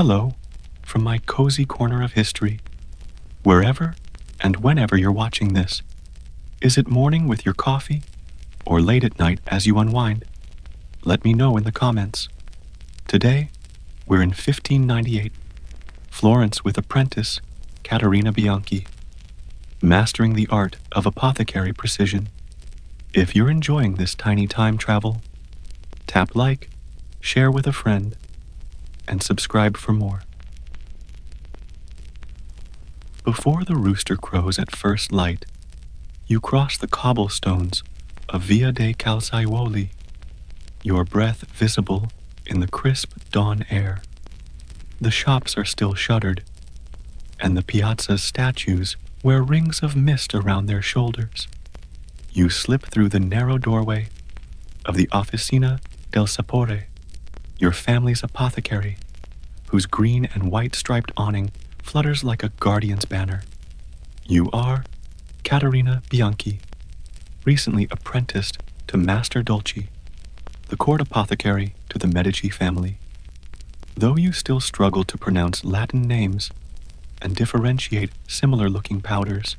Hello, from my cozy corner of history, wherever and whenever you're watching this. Is it morning with your coffee, or late at night as you unwind? Let me know in the comments. Today, we're in 1598, Florence with apprentice Caterina Bianchi, mastering the art of apothecary precision. If you're enjoying this tiny time travel, tap like, share with a friend, and subscribe for more. Before the rooster crows at first light, you cross the cobblestones of Via dei Calzaioli, your breath visible in the crisp dawn air. The shops are still shuttered, and the piazza's statues wear rings of mist around their shoulders. You slip through the narrow doorway of the Officina del Sapore, your family's apothecary, whose green and white striped awning flutters like a guardian's banner. You are Caterina Bianchi, recently apprenticed to Master Dolci, the court apothecary to the Medici family. Though you still struggle to pronounce Latin names and differentiate similar-looking powders,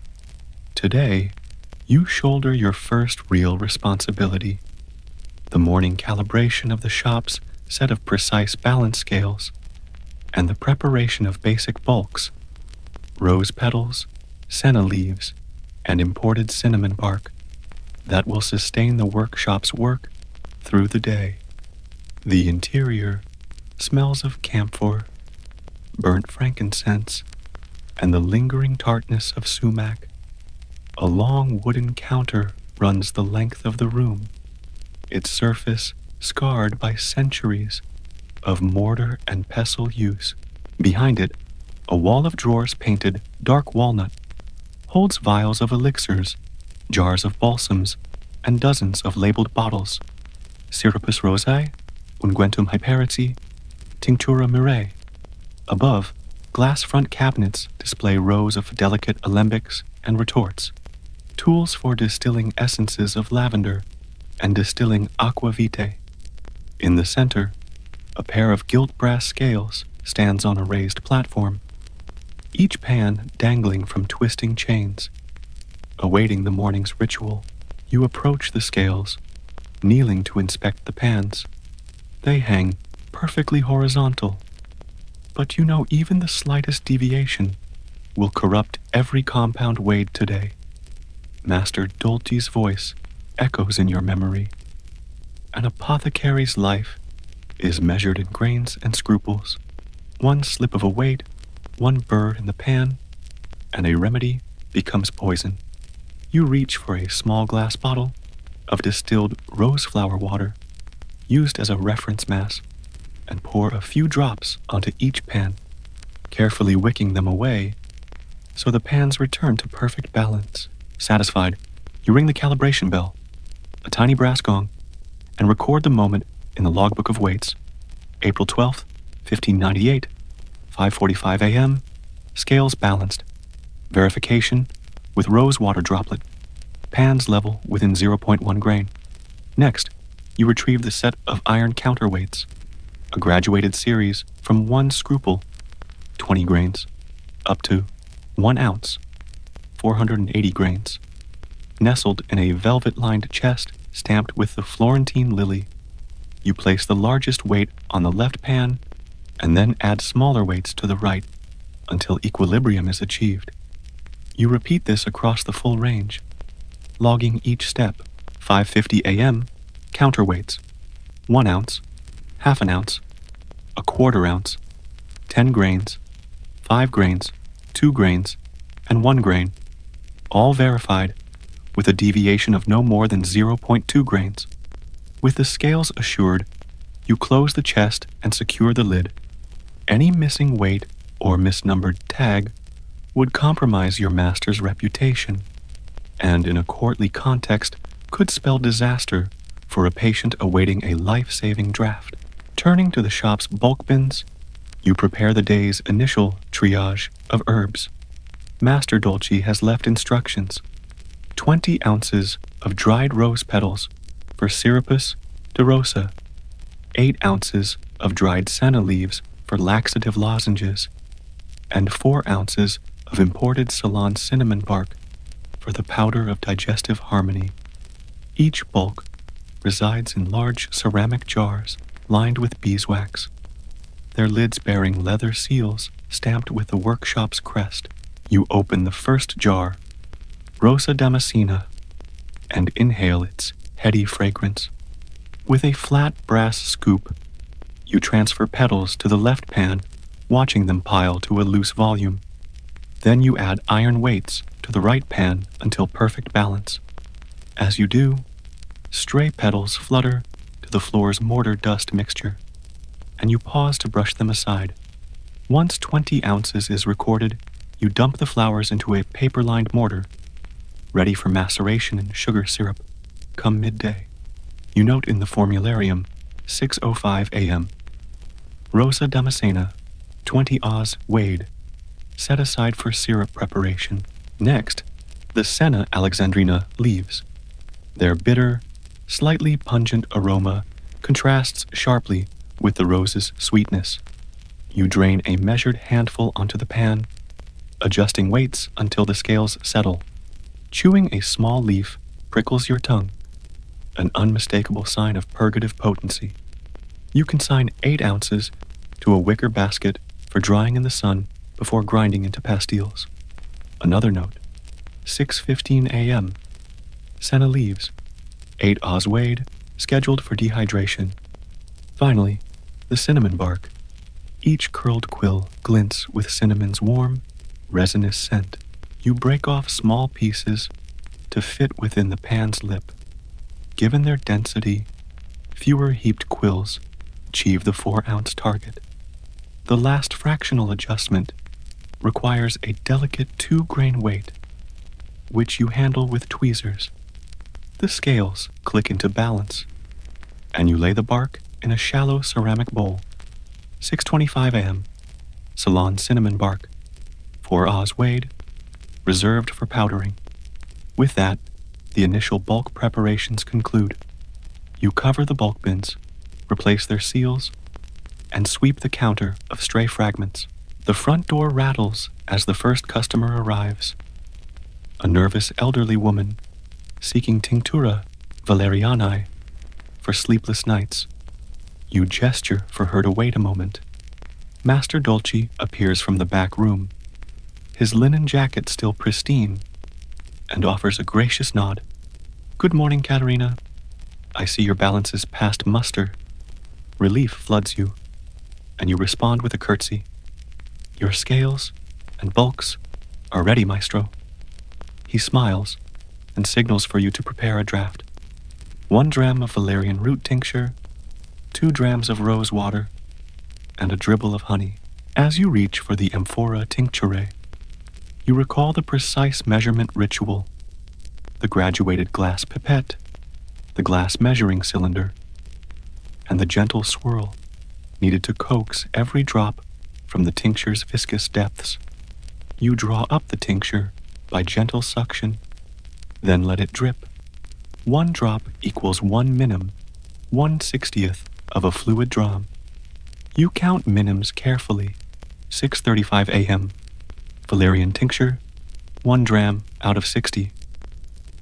today you shoulder your first real responsibility: the morning calibration of the shop's set of precise balance scales and the preparation of basic bulks, rose petals, senna leaves, and imported cinnamon bark that will sustain the workshop's work through the day. The interior smells of camphor, burnt frankincense, and the lingering tartness of sumac. A long wooden counter runs the length of the room, its surface scarred by centuries of mortar and pestle use. Behind it, a wall of drawers painted dark walnut holds vials of elixirs, jars of balsams, and dozens of labeled bottles: Syrupus rosae, unguentum hyperici, tinctura myrrhae. Above, glass front cabinets display rows of delicate alembics and retorts, tools for distilling essences of lavender and distilling aqua vitae. In the center, a pair of gilt brass scales stands on a raised platform, each pan dangling from twisting chains. Awaiting the morning's ritual, you approach the scales, kneeling to inspect the pans. They hang perfectly horizontal, but you know even the slightest deviation will corrupt every compound weighed today. Master Dolci's voice echoes in your memory. An apothecary's life is measured in grains and scruples. One slip of a weight, one burr in the pan, and a remedy becomes poison. You reach for a small glass bottle of distilled rose flower water, used as a reference mass, and pour a few drops onto each pan, carefully wicking them away so the pans return to perfect balance. Satisfied, you ring the calibration bell, a tiny brass gong, and record the moment in the logbook of weights. April 12th, 1598, 5:45 a.m., scales balanced. Verification with rose water droplet, pans level within 0.1 grain. Next, you retrieve the set of iron counterweights, a graduated series from 1 scruple, 20 grains, up to 1 ounce, 480 grains, nestled in a velvet-lined chest stamped with the Florentine lily. You place the largest weight on the left pan and then add smaller weights to the right until equilibrium is achieved. You repeat this across the full range, logging each step. 5:50 a.m., counterweights: 1 ounce, half an ounce, a quarter ounce, 10 grains, 5 grains, 2 grains, and 1 grain, all verified with a deviation of no more than 0.2 grains. With the scales assured, you close the chest and secure the lid. Any missing weight or misnumbered tag would compromise your master's reputation, and in a courtly context could spell disaster for a patient awaiting a life-saving draft. Turning to the shop's bulk bins, you prepare the day's initial triage of herbs. Master Dolci has left instructions: 20 ounces of dried rose petals for Syrupus de rosa, 8 ounces of dried senna leaves for laxative lozenges, and 4 ounces of imported Ceylon cinnamon bark for the powder of digestive harmony. Each bulk resides in large ceramic jars lined with beeswax, their lids bearing leather seals stamped with the workshop's crest. You open the first jar, Rosa Damascena, and inhale its heady fragrance. With a flat brass scoop, you transfer petals to the left pan, watching them pile to a loose volume. Then you add iron weights to the right pan until perfect balance. As you do, stray petals flutter to the floor's mortar dust mixture, and you pause to brush them aside. Once 20 ounces is recorded, you dump the flowers into a paper-lined mortar, ready for maceration in sugar syrup, come midday. You note in the formularium, 6:05 a.m. Rosa Damascena, 20 Oz weighed, set aside for syrup preparation. Next, the Senna Alexandrina leaves. Their bitter, slightly pungent aroma contrasts sharply with the rose's sweetness. You drain a measured handful onto the pan, adjusting weights until the scales settle. Chewing a small leaf prickles your tongue, an unmistakable sign of purgative potency. You consign 8 ounces to a wicker basket for drying in the sun before grinding into pastilles. Another note, 6:15 a.m. Senna leaves, 8 Oz weighed, scheduled for dehydration. Finally, the cinnamon bark. Each curled quill glints with cinnamon's warm, resinous scent. You break off small pieces to fit within the pan's lip. Given their density, fewer heaped quills achieve the 4-ounce target. The last fractional adjustment requires a delicate 2-grain weight, which you handle with tweezers. The scales click into balance, and you lay the bark in a shallow ceramic bowl. 6:25 a.m. Ceylon cinnamon bark, 4 Oz weighed, reserved for powdering. With that, the initial bulk preparations conclude. You cover the bulk bins, replace their seals, and sweep the counter of stray fragments. The front door rattles as the first customer arrives. A nervous elderly woman seeking tinctura valeriani for sleepless nights. You gesture for her to wait a moment. Master Dolce appears from the back room, his linen jacket still pristine, and offers a gracious nod. "Good morning, Katerina. I see your balance is past muster." Relief floods you, and you respond with a curtsy. "Your scales and bulks are ready, maestro." He smiles and signals for you to prepare a draft. 1 dram of valerian root tincture, 2 drams of rose water, and a dribble of honey. As you reach for the amphora tincturae, you recall the precise measurement ritual, the graduated glass pipette, the glass measuring cylinder, and the gentle swirl needed to coax every drop from the tincture's viscous depths. You draw up the tincture by gentle suction, then let it drip. 1 drop equals 1 minim, 1/60th of a fluid dram. You count minims carefully. 6:35 a.m. Valerian tincture, 1 dram out of 60.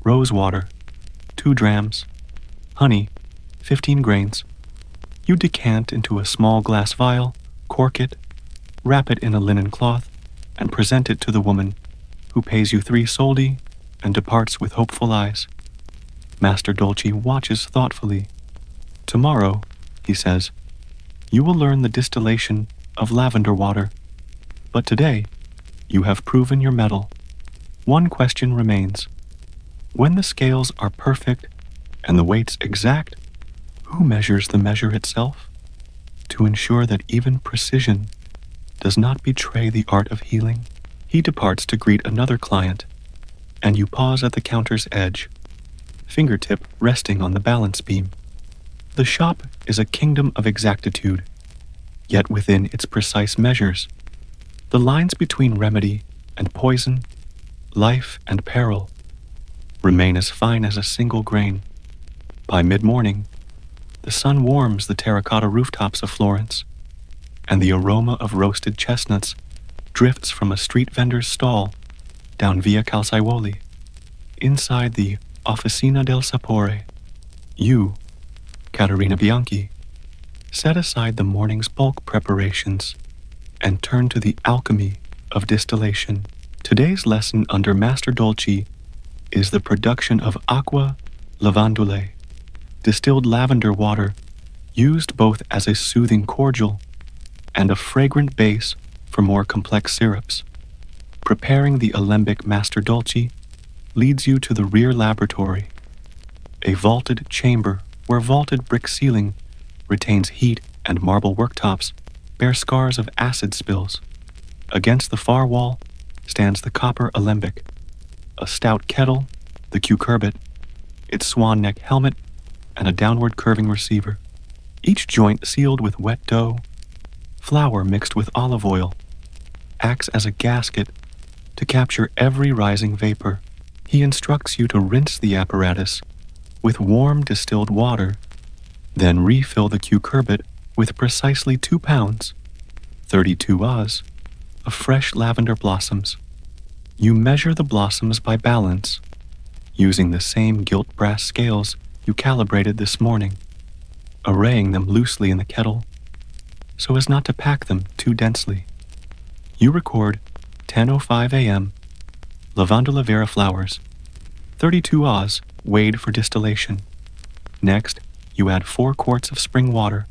Rose water, 2 drams. Honey, 15 grains. You decant into a small glass vial, cork it, wrap it in a linen cloth, and present it to the woman, who pays you 3 soldi and departs with hopeful eyes. Master Dolce watches thoughtfully. "Tomorrow," he says, "you will learn the distillation of lavender water. But today, you have proven your mettle. One question remains. When the scales are perfect and the weights exact, who measures the measure itself to ensure that even precision does not betray the art of healing?" He departs to greet another client, and you pause at the counter's edge, fingertip resting on the balance beam. The shop is a kingdom of exactitude, yet within its precise measures, the lines between remedy and poison, life and peril, remain as fine as a single grain. By mid-morning, the sun warms the terracotta rooftops of Florence, and the aroma of roasted chestnuts drifts from a street vendor's stall down Via Calzaioli. Inside the Officina del Sapore, you, Caterina Bianchi, set aside the morning's bulk preparations and turn to the alchemy of distillation. Today's lesson under Master Dolci is the production of aqua lavandule, distilled lavender water used both as a soothing cordial and a fragrant base for more complex syrups. Preparing the alembic Master Dolci leads you to the rear laboratory, a vaulted chamber where vaulted brick ceiling retains heat and marble worktops bear scars of acid spills. Against the far wall stands the copper alembic, a stout kettle, the cucurbit, its swan neck helmet, and a downward curving receiver, each joint sealed with wet dough. Flour mixed with olive oil acts as a gasket to capture every rising vapor. He instructs you to rinse the apparatus with warm distilled water, then refill the cucurbit with precisely 2 pounds, 32 Oz, of fresh lavender blossoms. You measure the blossoms by balance, using the same gilt brass scales you calibrated this morning, arraying them loosely in the kettle so as not to pack them too densely. You record 10:05 a.m. Lavandula vera flowers, 32 Oz weighed for distillation. Next, you add 4 quarts of spring water,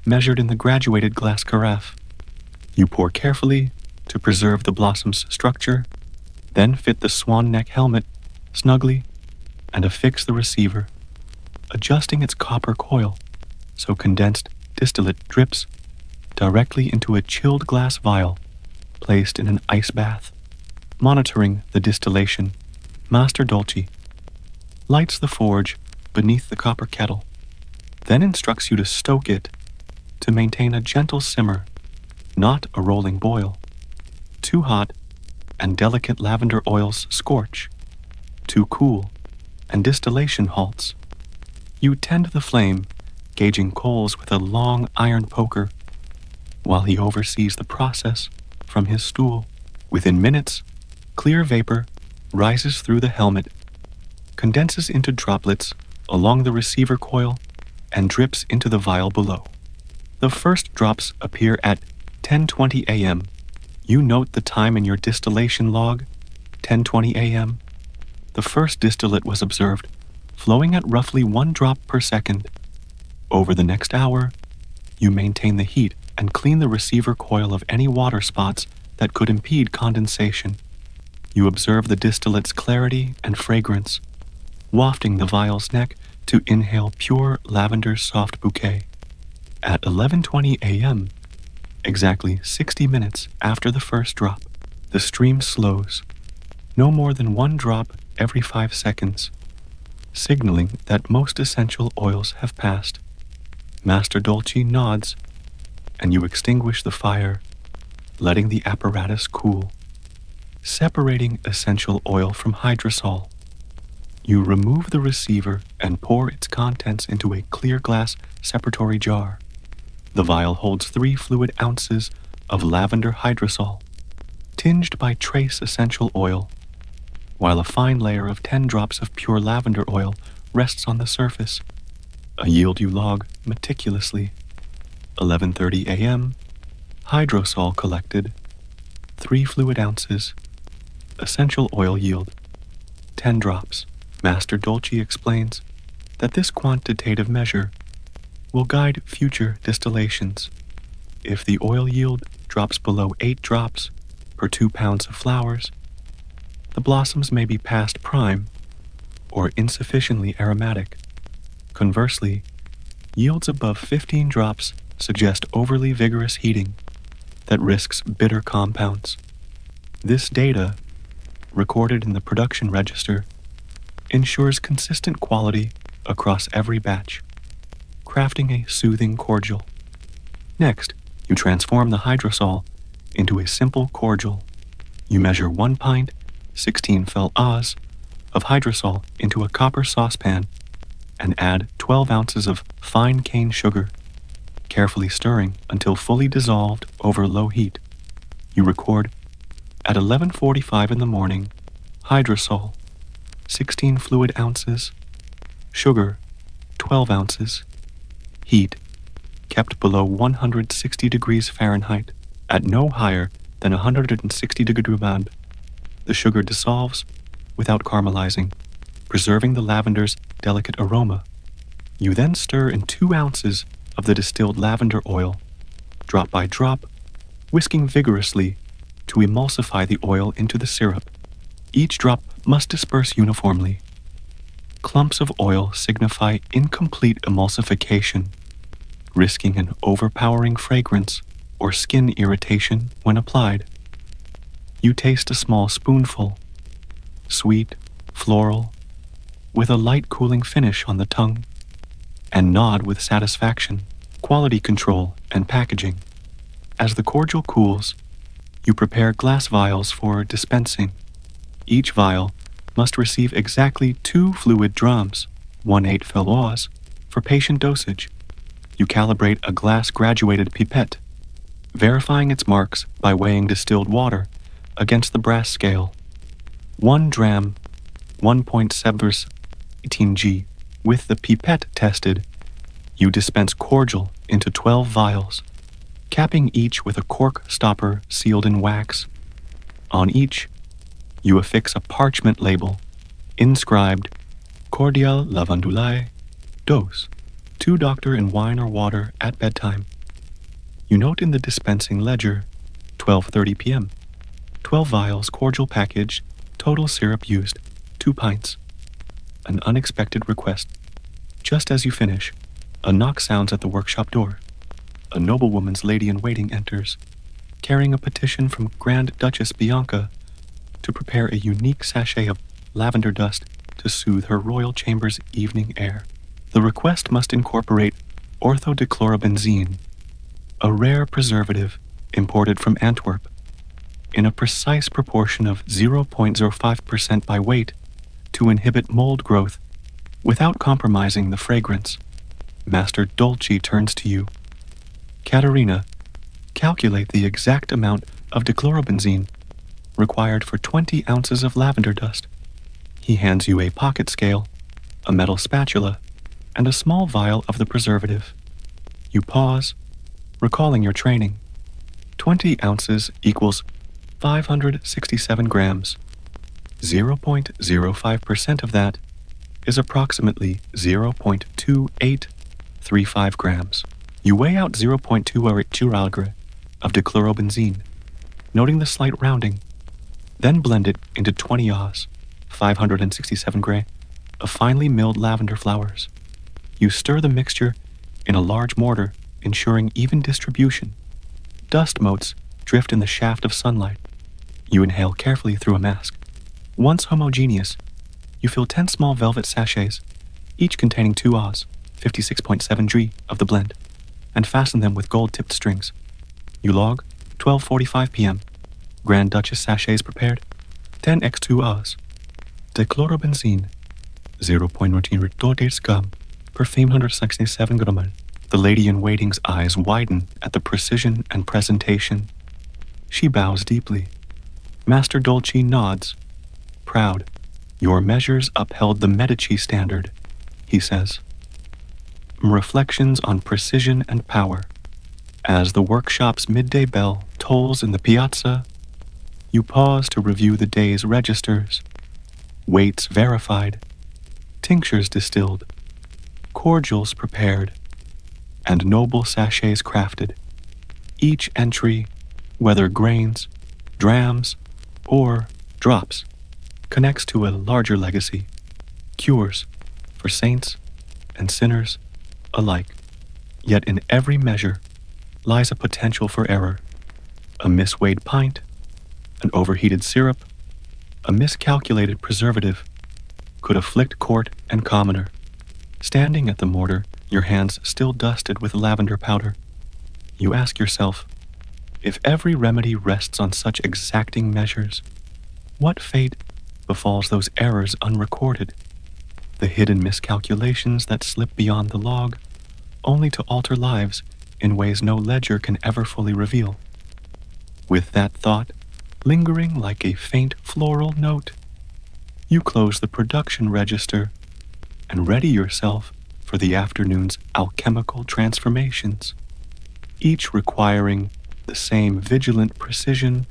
measured in the graduated glass carafe. You pour carefully to preserve the blossom's structure, then fit the swan neck helmet snugly and affix the receiver, adjusting its copper coil so condensed distillate drips directly into a chilled glass vial placed in an ice bath. Monitoring the distillation, Master Dolci lights the forge beneath the copper kettle, then instructs you to stoke it to maintain a gentle simmer, not a rolling boil. Too hot and delicate lavender oils scorch. Too cool and distillation halts. You tend the flame, gauging coals with a long iron poker, while he oversees the process from his stool. Within minutes, clear vapor rises through the helmet, condenses into droplets along the receiver coil, and drips into the vial below. The first drops appear at 10:20 a.m. You note the time in your distillation log, 10:20 a.m. The first distillate was observed, flowing at roughly 1 drop per second. Over the next hour, you maintain the heat and clean the receiver coil of any water spots that could impede condensation. You observe the distillate's clarity and fragrance, wafting the vial's neck to inhale pure lavender's soft bouquet. At 11:20 a.m., exactly 60 minutes after the first drop, the stream slows, no more than 1 drop every 5 seconds, signaling that most essential oils have passed. Master Dolci nods, and you extinguish the fire, letting the apparatus cool. Separating essential oil from hydrosol, you remove the receiver and pour its contents into a clear glass separatory jar. The vial holds 3 fluid ounces of lavender hydrosol, tinged by trace essential oil, while a fine layer of 10 drops of pure lavender oil rests on the surface. A yield you log meticulously. 11:30 a.m., hydrosol collected, 3 fluid ounces, essential oil yield, 10 drops. Master Dolci explains that this quantitative measure will guide future distillations. If the oil yield drops below 8 drops per 2 pounds of flowers, the blossoms may be past prime or insufficiently aromatic. Conversely, yields above 15 drops suggest overly vigorous heating that risks bitter compounds. This data, recorded in the production register, ensures consistent quality across every batch, crafting a soothing cordial. Next, you transform the hydrosol into a simple cordial. You measure 1 pint, 16 fel Oz, of hydrosol into a copper saucepan and add 12 ounces of fine cane sugar, carefully stirring until fully dissolved over low heat. You record, at 11:45 in the morning, hydrosol, 16 fluid ounces, sugar, 12 ounces, heat, kept below 160 degrees Fahrenheit, at no higher than 160 degrees Fahrenheit. The sugar dissolves without caramelizing, preserving the lavender's delicate aroma. You then stir in 2 ounces of the distilled lavender oil, drop by drop, whisking vigorously to emulsify the oil into the syrup. Each drop must disperse uniformly. Clumps of oil signify incomplete emulsification, risking an overpowering fragrance or skin irritation when applied. You taste a small spoonful, sweet, floral, with a light cooling finish on the tongue, and nod with satisfaction. Quality control and packaging. As the cordial cools, you prepare glass vials for dispensing. Each vial must receive exactly 2 fluid drams, 1/8 fl, for patient dosage. You calibrate a glass graduated pipette, verifying its marks by weighing distilled water against the brass scale. 1 dram, 1.7 g. With the pipette tested, you dispense cordial into 12 vials, capping each with a cork stopper sealed in wax. On each, you affix a parchment label inscribed Cordial Lavandulae Dose, 2 doctor in wine or water at bedtime. You note in the dispensing ledger 12:30 p.m. 12 vials cordial package, total syrup used 2 pints. An unexpected request. Just as you finish, a knock sounds at the workshop door. A noblewoman's lady-in-waiting enters, carrying a petition from Grand Duchess Bianca to prepare a unique sachet of lavender dust to soothe her royal chamber's evening air. The request must incorporate orthodichlorobenzene, a rare preservative imported from Antwerp, in a precise proportion of 0.05% by weight to inhibit mold growth without compromising the fragrance. Master Dolce turns to you. Katerina, calculate the exact amount of dichlorobenzene required for 20 ounces of lavender dust. He hands you a pocket scale, a metal spatula, and a small vial of the preservative. You pause, recalling your training. 20 ounces equals 567 grams. 0.05% of that is approximately 0.2835 grams. You weigh out 0.2 of dichlorobenzene, noting the slight rounding, then blend it into 20 Oz, 567 gray, of finely milled lavender flowers. You stir the mixture in a large mortar, ensuring even distribution. Dust motes drift in the shaft of sunlight. You inhale carefully through a mask. Once homogeneous, you fill 10 small velvet sachets, each containing 2 Oz, 56.7 g of the blend, and fasten them with gold-tipped strings. You log 12:45 p.m. Grand Duchess sachets prepared, 10x2 Oz. Dichlorobenzene, 0.19 gram per 567 gram. The lady-in-waiting's eyes widen at the precision and presentation. She bows deeply. Master Dolce nods, proud. Your measures upheld the Medici standard, he says. Reflections on precision and power. As the workshop's midday bell tolls in the piazza, you pause to review the day's registers. Weights verified, tinctures distilled, cordials prepared, and noble sachets crafted. Each entry, whether grains, drams, or drops, connects to a larger legacy, cures for saints and sinners alike. Yet in every measure lies a potential for error. A misweighed pint, an overheated syrup, a miscalculated preservative could afflict court and commoner. Standing at the mortar, your hands still dusted with lavender powder, you ask yourself, if every remedy rests on such exacting measures, what fate befalls those errors unrecorded, the hidden miscalculations that slip beyond the log, only to alter lives in ways no ledger can ever fully reveal. With that thought lingering like a faint floral note, you close the production register and ready yourself for the afternoon's alchemical transformations, each requiring the same vigilant precision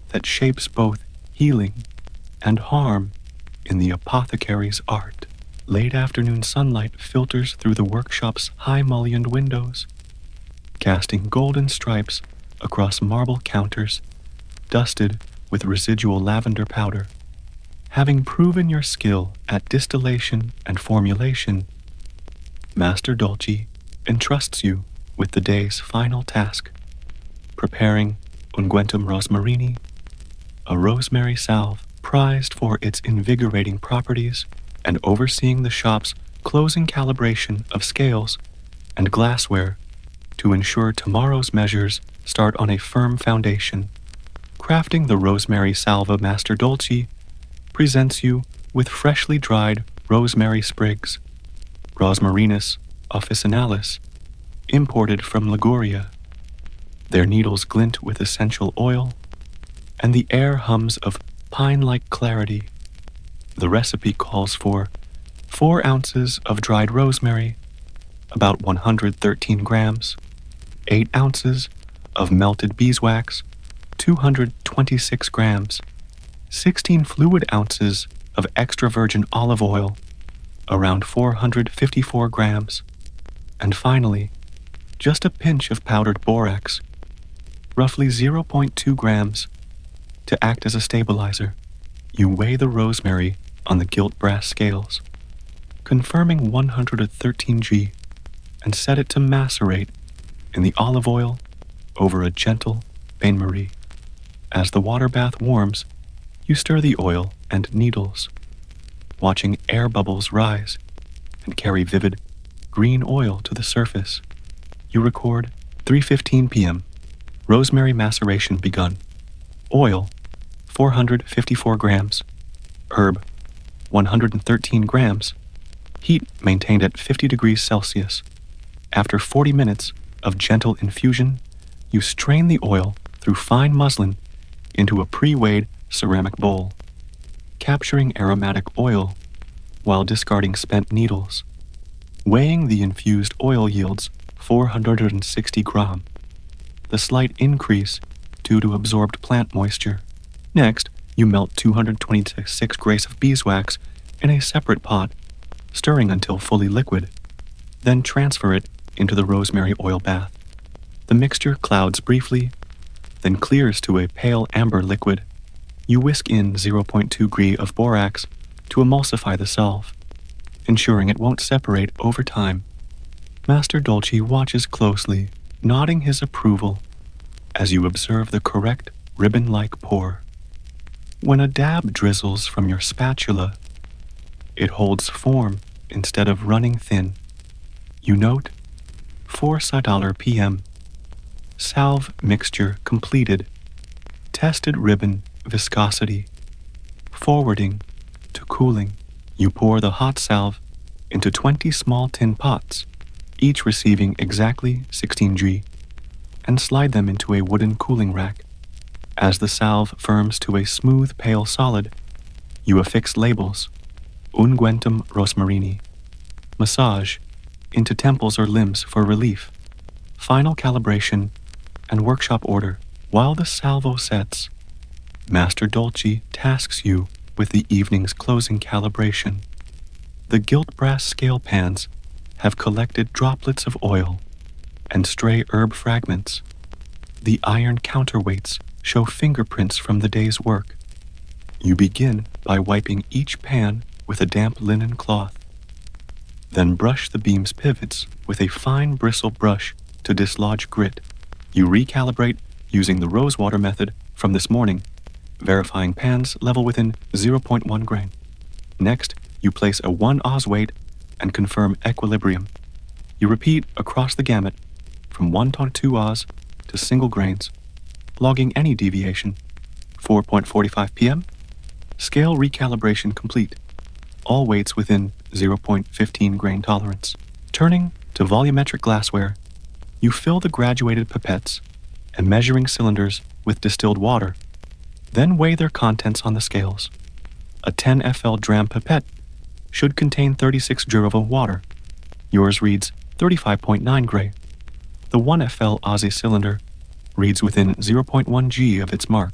that shapes both healing and harm in the apothecary's art. Late afternoon sunlight filters through the workshop's high mullioned windows, casting golden stripes across marble counters dusted with residual lavender powder. Having proven your skill at distillation and formulation, Master Dolce entrusts you with the day's final task, preparing unguentum rosmarini, a rosemary salve prized for its invigorating properties, and overseeing the shop's closing calibration of scales and glassware to ensure tomorrow's measures start on a firm foundation. Crafting the rosemary salve, Master Dolce presents you with freshly dried rosemary sprigs, Rosmarinus officinalis, imported from Liguria. Their needles glint with essential oil, and the air hums of pine-like clarity. The recipe calls for 4 ounces of dried rosemary, about 113 grams, 8 ounces of melted beeswax, 226 grams, 16 fluid ounces of extra virgin olive oil, around 454 grams, and finally, just a pinch of powdered borax, roughly 0.2 grams, to act as a stabilizer. You weigh the rosemary on the gilt brass scales, confirming 113 G, and set it to macerate in the olive oil over a gentle bain-marie. As the water bath warms, you stir the oil and needles, watching air bubbles rise and carry vivid green oil to the surface. You record 3:15 p.m. Rosemary maceration begun. Oil, 454 grams. Herb, 113 grams. Heat maintained at 50 degrees Celsius. After 40 minutes of gentle infusion, you strain the oil through fine muslin into a pre-weighed ceramic bowl, capturing aromatic oil while discarding spent needles. Weighing the infused oil yields 460 gram, the slight increase due to absorbed plant moisture. Next, you melt 226 grains of beeswax in a separate pot, stirring until fully liquid. Then transfer it into the rosemary oil bath. The mixture clouds briefly, then clears to a pale amber liquid. You whisk in 0.2 G of borax to emulsify the salve, ensuring it won't separate over time. Master Dolce watches closely, nodding his approval as you observe the correct ribbon-like pour. When a dab drizzles from your spatula, it holds form instead of running thin. You note 4 $4 p.m. Salve mixture completed. Tested ribbon viscosity. Forwarding to cooling. You pour the hot salve into 20 small tin pots, each receiving exactly 16 G, and slide them into a wooden cooling rack. As the salve firms to a smooth pale solid, you affix labels, unguentum rosmarini. Massage into temples or limbs for relief. Final calibration and workshop order. While the salvo sets, Master Dolce tasks you with the evening's closing calibration. The gilt brass scale pans have collected droplets of oil and stray herb fragments. The iron counterweights show fingerprints from the day's work. You begin by wiping each pan with a damp linen cloth. Then brush the beam's pivots with a fine bristle brush to dislodge grit. You recalibrate using the rosewater method from this morning, verifying pans level within 0.1 grain. Next, you place a 1 Oz weight and confirm equilibrium. You repeat across the gamut from 1 to 2 Oz to single grains, logging any deviation. 4:45 p.m. Scale recalibration complete. All weights within 0.15 grain tolerance. Turning to volumetric glassware, You fill the graduated pipettes and measuring cylinders with distilled water, then weigh their contents on the scales. A 10 FL dram pipette should contain 36 Jurova water. Yours reads 35.9 gray. The 1 FL Aussie cylinder reads within 0.1 G of its mark.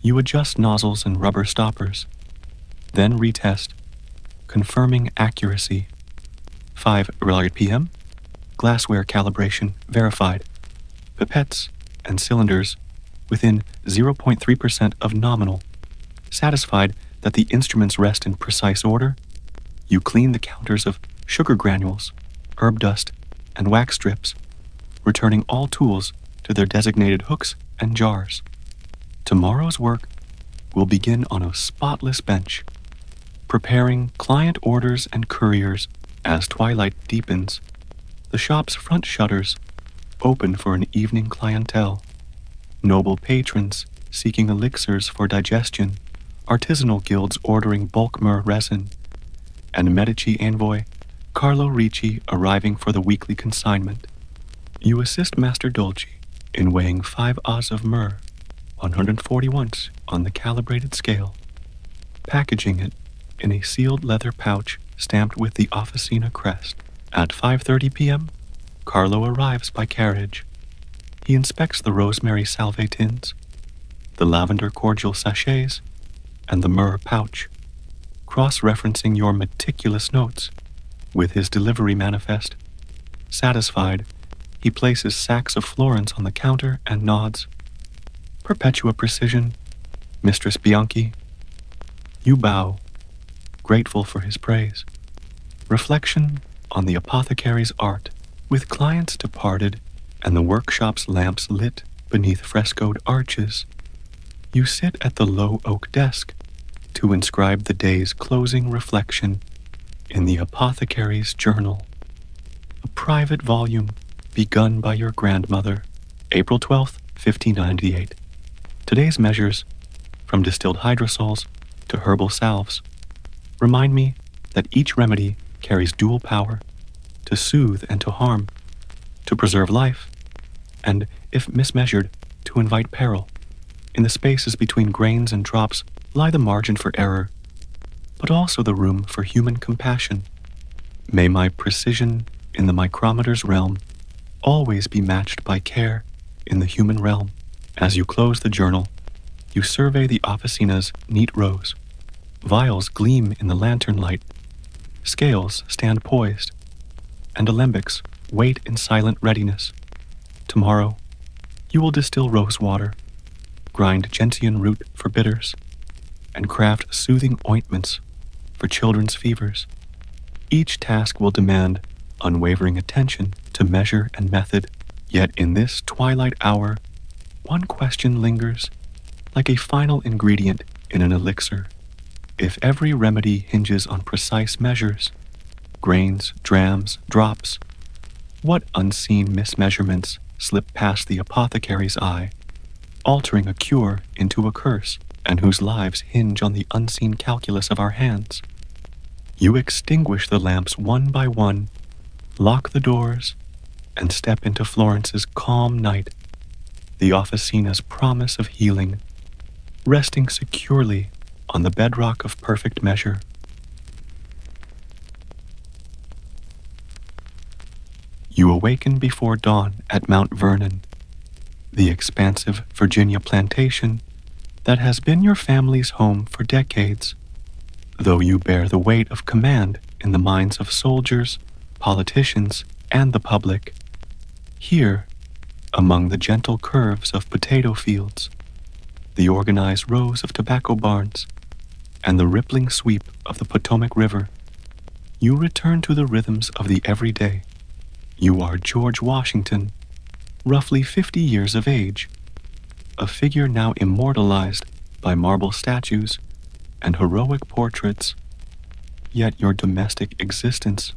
You adjust nozzles and rubber stoppers, then retest, confirming accuracy. 5 p.m. Glassware calibration verified. Pipettes and cylinders within 0.3% of nominal. Satisfied that the instruments rest in precise order, you clean the counters of sugar granules, herb dust, and wax strips, returning all tools to their designated hooks and jars. Tomorrow's work will begin on a spotless bench, preparing client orders and couriers as twilight deepens. The shop's front shutters open for an evening clientele. Noble patrons seeking elixirs for digestion, artisanal guilds ordering bulk myrrh resin, and Medici envoy Carlo Ricci arriving for the weekly consignment. You assist Master Dolce in weighing 5 Oz of myrrh, 140 once on the calibrated scale, packaging it in a sealed leather pouch stamped with the Officina crest. At 5:30 p.m., Carlo arrives by carriage. He inspects the rosemary salve tins, the lavender cordial sachets, and the myrrh pouch, cross-referencing your meticulous notes with his delivery manifest. Satisfied, he places sacks of Florence on the counter and nods. Perpetua precision, Mistress Bianchi. You bow, grateful for his praise. Reflection on the apothecary's art, with clients departed and the workshop's lamps lit beneath frescoed arches. You sit at the low oak desk to inscribe the day's closing reflection in the apothecary's journal, a private volume begun by your grandmother, April 12th, 1598. Today's measures, from distilled hydrosols to herbal salves, remind me that each remedy carries dual power to soothe and to harm, to preserve life, and, if mismeasured, to invite peril. In the spaces between grains and drops lie the margin for error, but also the room for human compassion. May my precision in the micrometer's realm always be matched by care in the human realm. As you close the journal, you survey the officina's neat rows. Vials gleam in the lantern light. Scales stand poised, and alembics wait in silent readiness. Tomorrow, you will distill rose water, grind gentian root for bitters, and craft soothing ointments for children's fevers. Each task will demand unwavering attention to measure and method, yet in this twilight hour, one question lingers like a final ingredient in an elixir. If every remedy hinges on precise measures, grains, drams, drops, what unseen mismeasurements slip past the apothecary's eye, altering a cure into a curse, and whose lives hinge on the unseen calculus of our hands? You extinguish the lamps one by one, lock the doors, and step into Florence's calm night, the officina's promise of healing, resting securely on the bedrock of perfect measure. You awaken before dawn at Mount Vernon, the expansive Virginia plantation that has been your family's home for decades. Though you bear the weight of command in the minds of soldiers, politicians, and the public, here, among the gentle curves of potato fields, the organized rows of tobacco barns, and the rippling sweep of the Potomac River, you return to the rhythms of the everyday. You are George Washington, roughly 50 years of age, a figure now immortalized by marble statues and heroic portraits, yet your domestic existence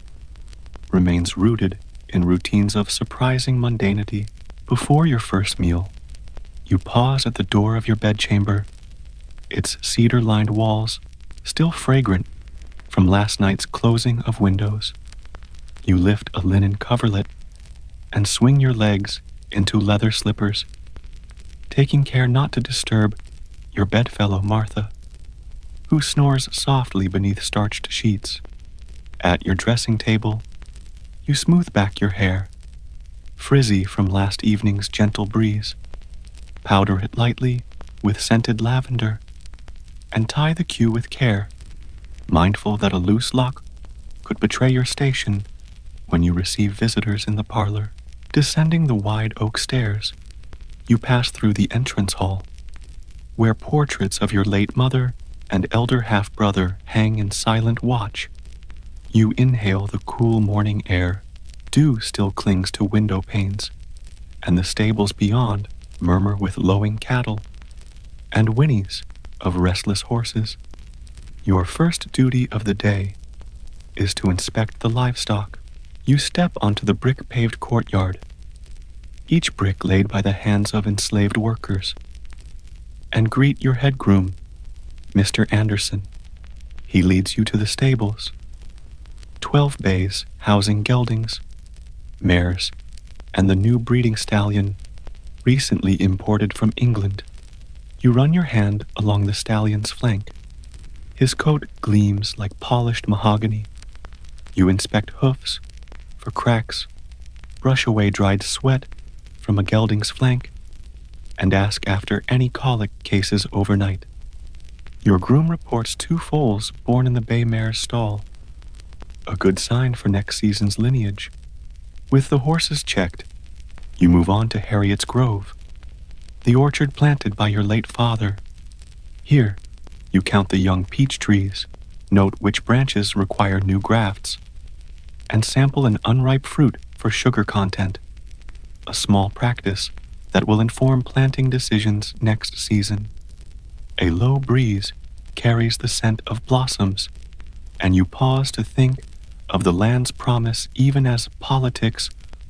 remains rooted in routines of surprising mundanity. Before your first meal, you pause at the door of your bedchamber, its cedar-lined walls still fragrant from last night's closing of windows. You lift a linen coverlet and swing your legs into leather slippers, taking care not to disturb your bedfellow Martha, who snores softly beneath starched sheets. At your dressing table, you smooth back your hair, frizzy from last evening's gentle breeze, powder it lightly with scented lavender, and tie the queue with care, mindful that a loose lock could betray your station when you receive visitors in the parlor. Descending the wide oak stairs, you pass through the entrance hall, where portraits of your late mother and elder half-brother hang in silent watch. You inhale the cool morning air. Dew still clings to window panes, and the stables beyond murmur with lowing cattle and whinnies of restless horses. Your first duty of the day is to inspect the livestock. You step onto the brick-paved courtyard, each brick laid by the hands of enslaved workers, and greet your head groom, Mr. Anderson. He leads you to the stables, 12 bays housing geldings, mares, and the new breeding stallion recently imported from England. You run your hand along the stallion's flank. His coat gleams like polished mahogany. You inspect hoofs for cracks, brush away dried sweat from a gelding's flank, and ask after any colic cases overnight. Your groom reports 2 foals born in the bay mare's stall, a good sign for next season's lineage. With the horses checked, you move on to Harriet's Grove, the orchard planted by your late father. Here, you count the young peach trees, note which branches require new grafts, and sample an unripe fruit for sugar content, a small practice that will inform planting decisions next season. A low breeze carries the scent of blossoms, and you pause to think of the land's promise even as politics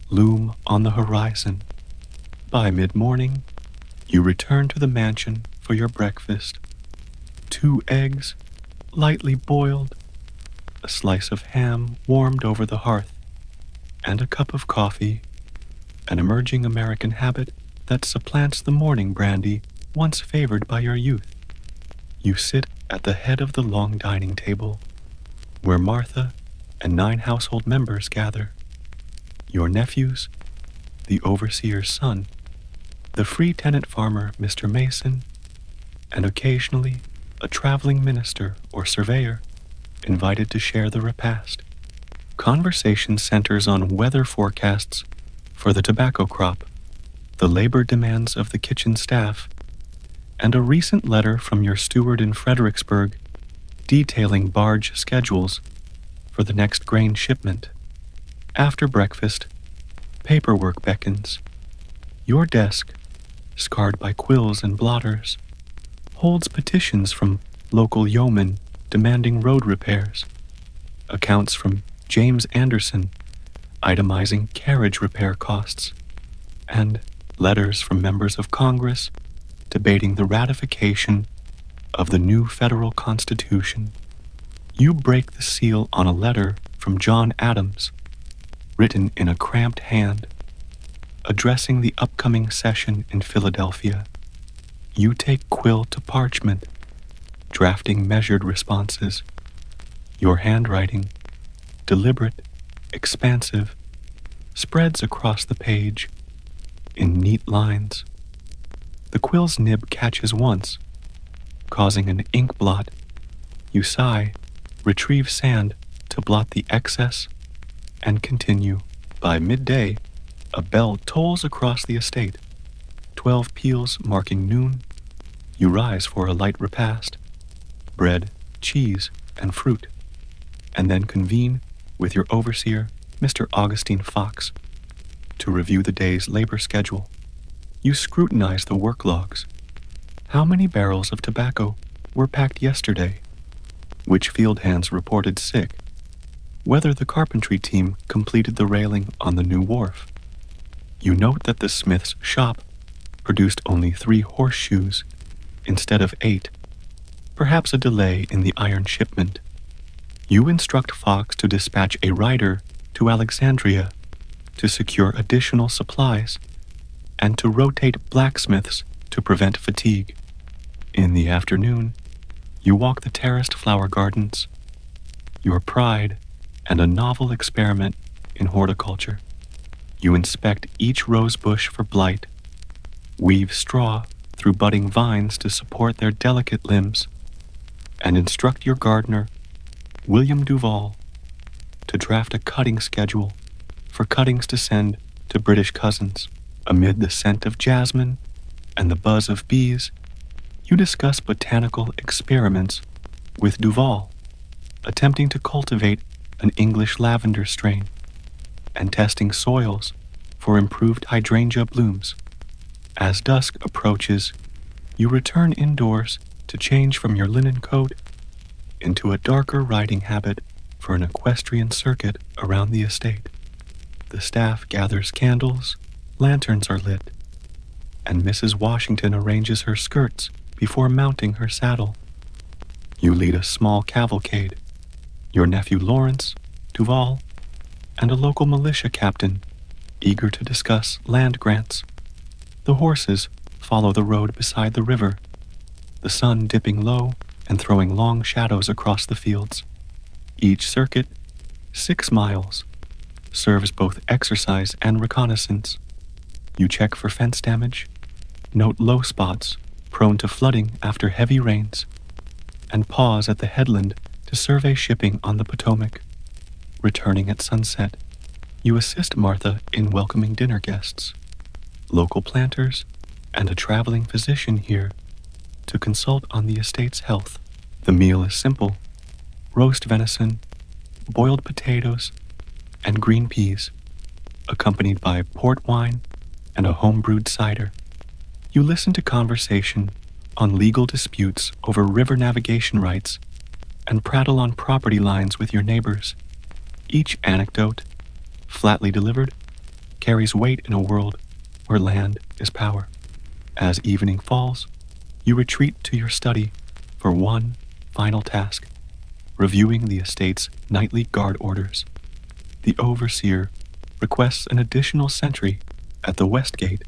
loom on the horizon. By mid-morning, you return to the mansion for your breakfast. 2 eggs, lightly boiled, a slice of ham warmed over the hearth, and a cup of coffee, an emerging American habit that supplants the morning brandy once favored by your youth. You sit at the head of the long dining table, where Martha and 9 household members gather. Your nephews, the overseer's son, the free tenant farmer Mr. Mason, and occasionally a traveling minister or surveyor invited to share the repast. Conversation centers on weather forecasts for the tobacco crop, the labor demands of the kitchen staff, and a recent letter from your steward in Fredericksburg detailing barge schedules for the next grain shipment. After breakfast, paperwork beckons. Your desk, scarred by quills and blotters, holds petitions from local yeomen demanding road repairs, accounts from James Anderson itemizing carriage repair costs, and letters from members of Congress debating the ratification of the new federal Constitution. You break the seal on a letter from John Adams, written in a cramped hand, addressing the upcoming session in Philadelphia. You take quill to parchment, drafting measured responses. Your handwriting, deliberate, expansive, spreads across the page in neat lines. The quill's nib catches once, causing an ink blot. You sigh, retrieve sand to blot the excess, and continue. By midday, a bell tolls across the estate, 12 peals marking noon. You rise for a light repast, bread, cheese, and fruit, and then convene with your overseer, Mr. Augustine Fox, to review the day's labor schedule. You scrutinize the work logs. How many barrels of tobacco were packed yesterday? Which field hands reported sick? Whether the carpentry team completed the railing on the new wharf. You note that the smith's shop produced only 3 horseshoes instead of 8, perhaps a delay in the iron shipment. You instruct Fox to dispatch a rider to Alexandria to secure additional supplies and to rotate blacksmiths to prevent fatigue. In the afternoon, you walk the terraced flower gardens, your pride and a novel experiment in horticulture. You inspect each rose bush for blight, weave straw through budding vines to support their delicate limbs, and instruct your gardener, William Duval, to draft a cutting schedule for cuttings to send to British cousins. Amid the scent of jasmine and the buzz of bees, you discuss botanical experiments with Duval, attempting to cultivate an English lavender strain and testing soils for improved hydrangea blooms. As dusk approaches, you return indoors to change from your linen coat into a darker riding habit for an equestrian circuit around the estate. The staff gathers candles, lanterns are lit, and Mrs. Washington arranges her skirts before mounting her saddle. You lead a small cavalcade, your nephew Lawrence, Duval, and a local militia captain, eager to discuss land grants. The horses follow the road beside the river, the sun dipping low and throwing long shadows across the fields. Each circuit, 6 miles, serves both exercise and reconnaissance. You check for fence damage, note low spots prone to flooding after heavy rains, and pause at the headland to survey shipping on the Potomac. Returning at sunset, you assist Martha in welcoming dinner guests, local planters, and a traveling physician here to consult on the estate's health. The meal is simple: roast venison, boiled potatoes, and green peas, accompanied by port wine and a home-brewed cider. You listen to conversation on legal disputes over river navigation rights and prattle on property lines with your neighbors. Each anecdote, flatly delivered, carries weight in a world where land is power. As evening falls, you retreat to your study for one final task: reviewing the estate's nightly guard orders. The overseer requests an additional sentry at the west gate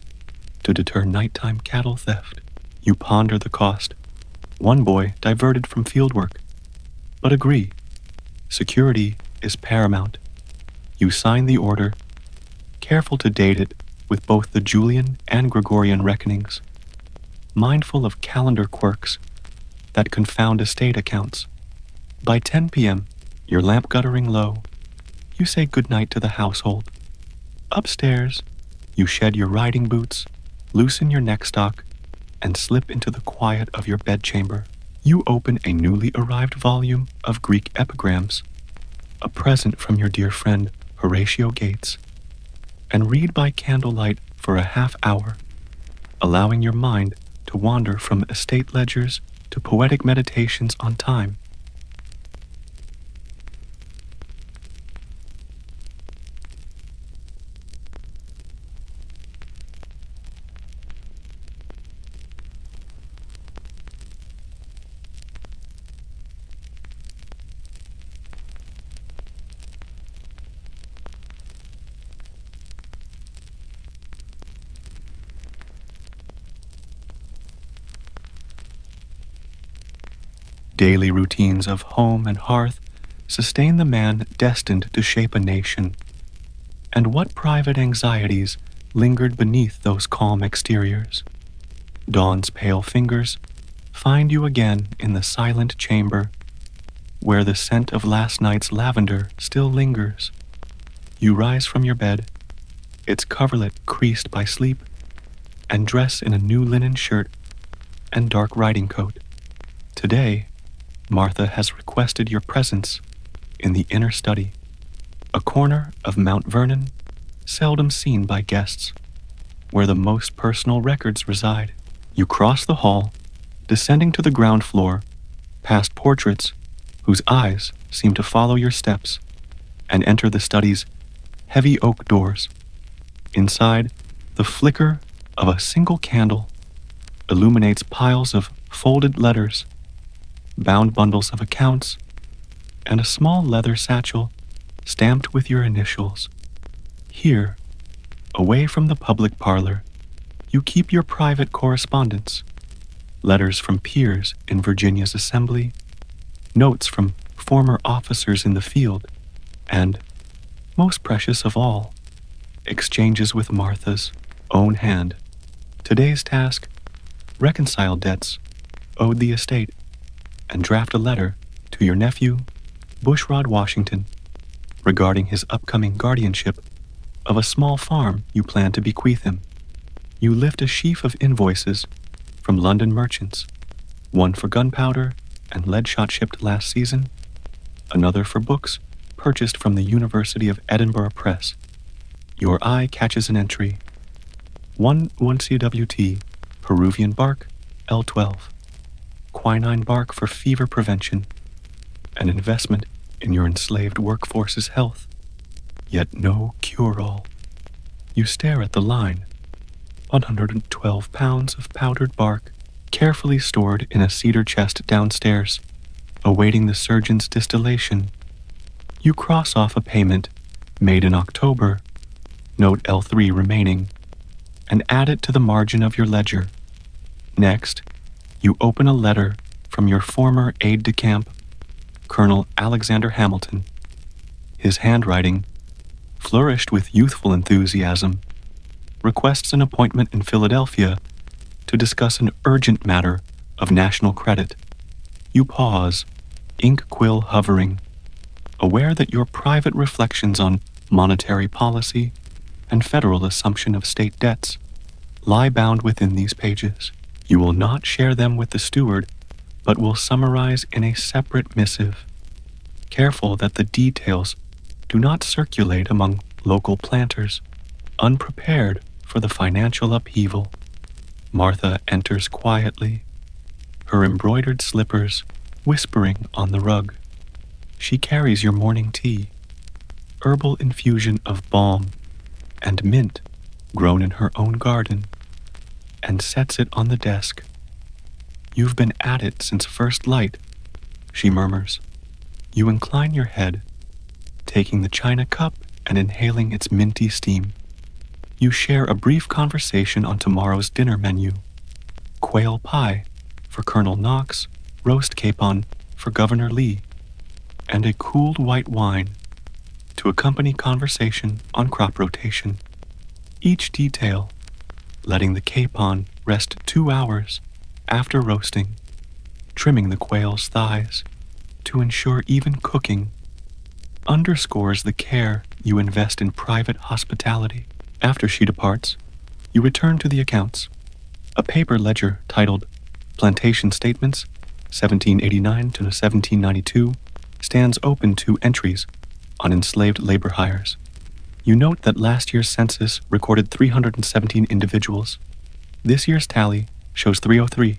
to deter nighttime cattle theft. You ponder the cost. One boy diverted from fieldwork, but agree. Security is paramount. You sign the order, careful to date it with both the Julian and Gregorian reckonings, mindful of calendar quirks that confound estate accounts. By 10 p.m., your lamp guttering low, you say goodnight to the household. Upstairs, you shed your riding boots, loosen your neckstock, and slip into the quiet of your bedchamber. You open a newly arrived volume of Greek epigrams, a present from your dear friend Horatio Gates, and read by candlelight for a half hour, allowing your mind to wander from estate ledgers to poetic meditations on time. Daily routines of home and hearth sustain the man destined to shape a nation. And what private anxieties lingered beneath those calm exteriors? Dawn's pale fingers find you again in the silent chamber, where the scent of last night's lavender still lingers. You rise from your bed, its coverlet creased by sleep, and dress in a new linen shirt and dark riding coat. Today, Martha has requested your presence in the inner study, a corner of Mount Vernon seldom seen by guests, where the most personal records reside. You cross the hall, descending to the ground floor, past portraits whose eyes seem to follow your steps, and enter the study's heavy oak doors. Inside, the flicker of a single candle illuminates piles of folded letters, bound bundles of accounts, and a small leather satchel stamped with your initials. Here, Away from the public parlor, you keep your private correspondence, letters from peers in Virginia's assembly, notes from former officers in the field, and, most precious of all, exchanges with Martha's own hand. Today's task: reconcile debts owed the estate and draft a letter to your nephew, Bushrod Washington, regarding his upcoming guardianship of a small farm you plan to bequeath him. You lift a sheaf of invoices from London merchants, one for gunpowder and lead shot shipped last season, another for books purchased from the University of Edinburgh Press. Your eye catches an entry: 1 CWT, Peruvian bark, L12, quinine bark for fever prevention, an investment in your enslaved workforce's health, yet no cure-all. You stare at the line: 112 pounds of powdered bark, carefully stored in a cedar chest downstairs, awaiting the surgeon's distillation. You cross off a payment made in October, note L3 remaining, and add it to the margin of your ledger. Next, you open a letter from your former aide-de-camp, Colonel Alexander Hamilton. His handwriting, flourished with youthful enthusiasm, requests an appointment in Philadelphia to discuss an urgent matter of national credit. You pause, ink quill hovering, aware that your private reflections on monetary policy and federal assumption of state debts lie bound within these pages. You will not share them with the steward, but will summarize in a separate missive, careful that the details do not circulate among local planters, unprepared for the financial upheaval. Martha enters quietly, her embroidered slippers whispering on the rug. She carries your morning tea, herbal infusion of balm and mint grown in her own garden, and sets it on the desk. "You've been at it since first light," she murmurs. You incline your head, taking the china cup and inhaling its minty steam. You share a brief conversation on tomorrow's dinner menu: quail pie for Colonel Knox, roast capon for Governor Lee, and a cooled white wine to accompany conversation on crop rotation. Each detail letting the capon rest 2 hours after roasting, trimming the quail's thighs to ensure even cooking, underscores the care you invest in private hospitality. After she departs, you return to the accounts. A paper ledger titled Plantation Statements, 1789 to 1792, stands open to entries on enslaved labor hires. You note that last year's census recorded 317 individuals. This year's tally shows 303,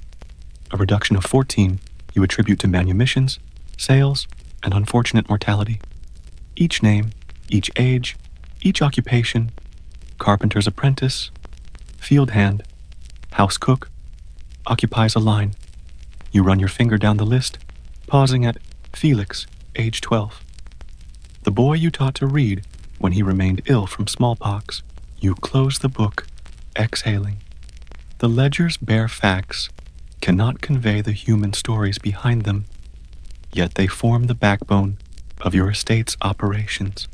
a reduction of 14 you attribute to manumissions, sales, and unfortunate mortality. Each name, each age, each occupation: carpenter's apprentice, field hand, house cook, occupies a line. You run your finger down the list, pausing at Felix, age 12. The boy you taught to read when he remained ill from smallpox. You close the book, exhaling. The ledger's bare facts cannot convey the human stories behind them, yet they form the backbone of your estate's operations.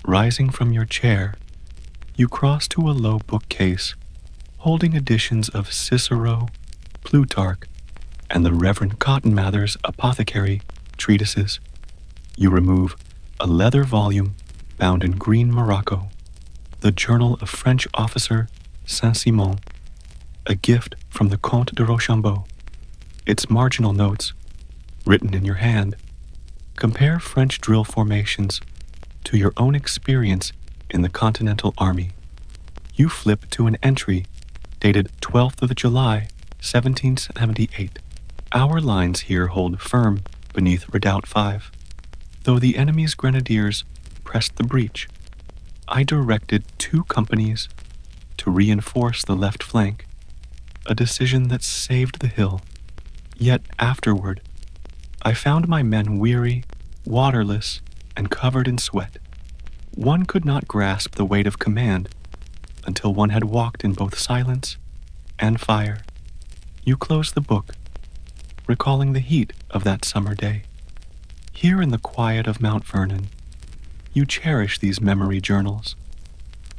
Rising from your chair, you cross to a low bookcase holding editions of Cicero, Plutarch, and the Reverend Cotton Mather's Apothecary treatises. You remove a leather volume bound in green morocco, the Journal of French Officer Saint-Simon, a gift from the Comte de Rochambeau. Its marginal notes, written in your hand, compare French drill formations to your own experience in the Continental Army. You flip to an entry dated 12th of July, 1778. Our lines here hold firm beneath Redoubt 5. Though the enemy's grenadiers pressed the breach, I directed 2 companies to reinforce the left flank, a decision that saved the hill. Yet afterward, I found my men weary, waterless, and covered in sweat. One could not grasp the weight of command until one had walked in both silence and fire. You close the book, recalling the heat of that summer day. Here in the quiet of Mount Vernon, you cherish these memory journals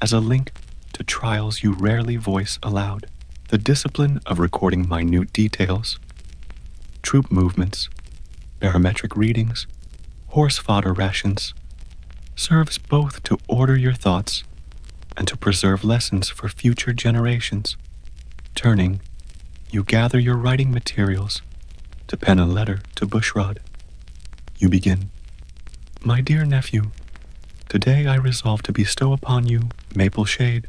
as a link to trials you rarely voice aloud. The discipline of recording minute details, troop movements, barometric readings, horse fodder rations, serves both to order your thoughts and to preserve lessons for future generations. Turning, you gather your writing materials to pen a letter to Bushrod. You begin, "My dear nephew, today I resolve to bestow upon you Maple Shade,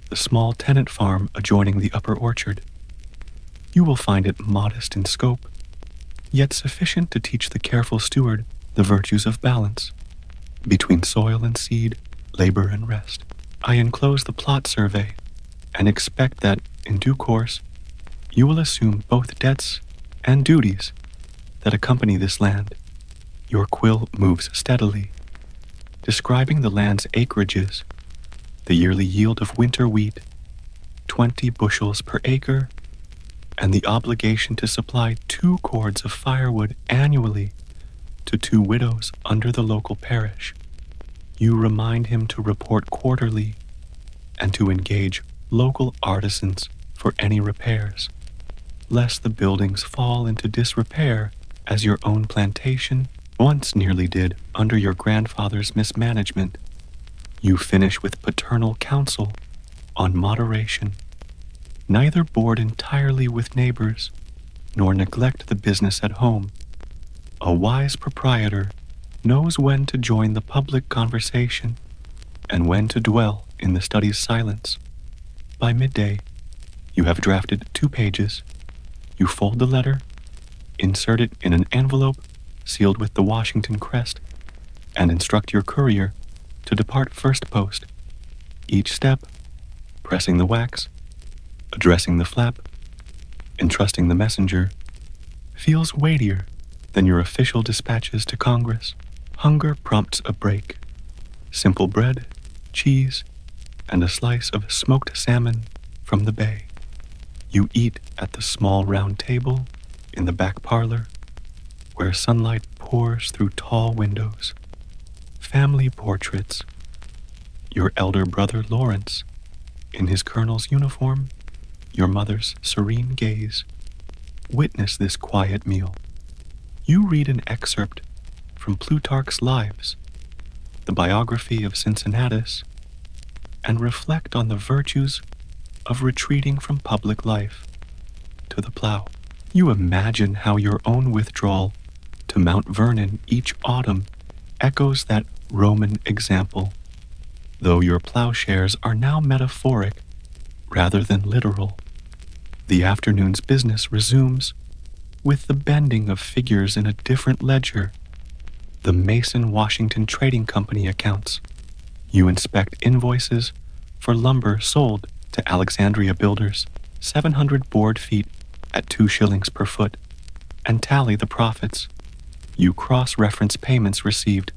the small tenant farm adjoining the upper orchard. You will find it modest in scope, yet sufficient to teach the careful steward the virtues of balance between soil and seed, labor and rest. I enclose the plot survey and expect that, in due course, you will assume both debts and duties that accompany this land." Your quill moves steadily, describing the land's acreages, the yearly yield of winter wheat, 20 bushels per acre, and the obligation to supply 2 cords of firewood annually to 2 widows under the local parish. You remind him to report quarterly and to engage local artisans for any repairs, lest the buildings fall into disrepair as your own plantation once nearly did under your grandfather's mismanagement. You finish with paternal counsel on moderation. Neither board entirely with neighbors, nor neglect the business at home. A wise proprietor knows when to join the public conversation and when to dwell in the study's silence. By midday, you have drafted 2 pages. You fold the letter, insert it in an envelope sealed with the Washington crest, and instruct your courier to depart first post. Each step, pressing the wax, addressing the flap, entrusting the messenger, feels weightier than your official dispatches to Congress. Hunger prompts a break. Simple bread, cheese, and a slice of smoked salmon from the bay. You eat at the small round table in the back parlor, where sunlight pours through tall windows. Family portraits. Your elder brother Lawrence, in his colonel's uniform, your mother's serene gaze. Witness this quiet meal. You read an excerpt from Plutarch's Lives, the biography of Cincinnatus, and reflect on the virtues of retreating from public life to the plow. You imagine how your own withdrawal to Mount Vernon each autumn echoes that Roman example, though your plowshares are now metaphoric rather than literal. The afternoon's business resumes with the bending of figures in a different ledger, the Mason Washington Trading Company accounts. You inspect invoices for lumber sold to Alexandria builders, 700 board feet at 2 shillings per foot, and tally the profits. You cross-reference payments received,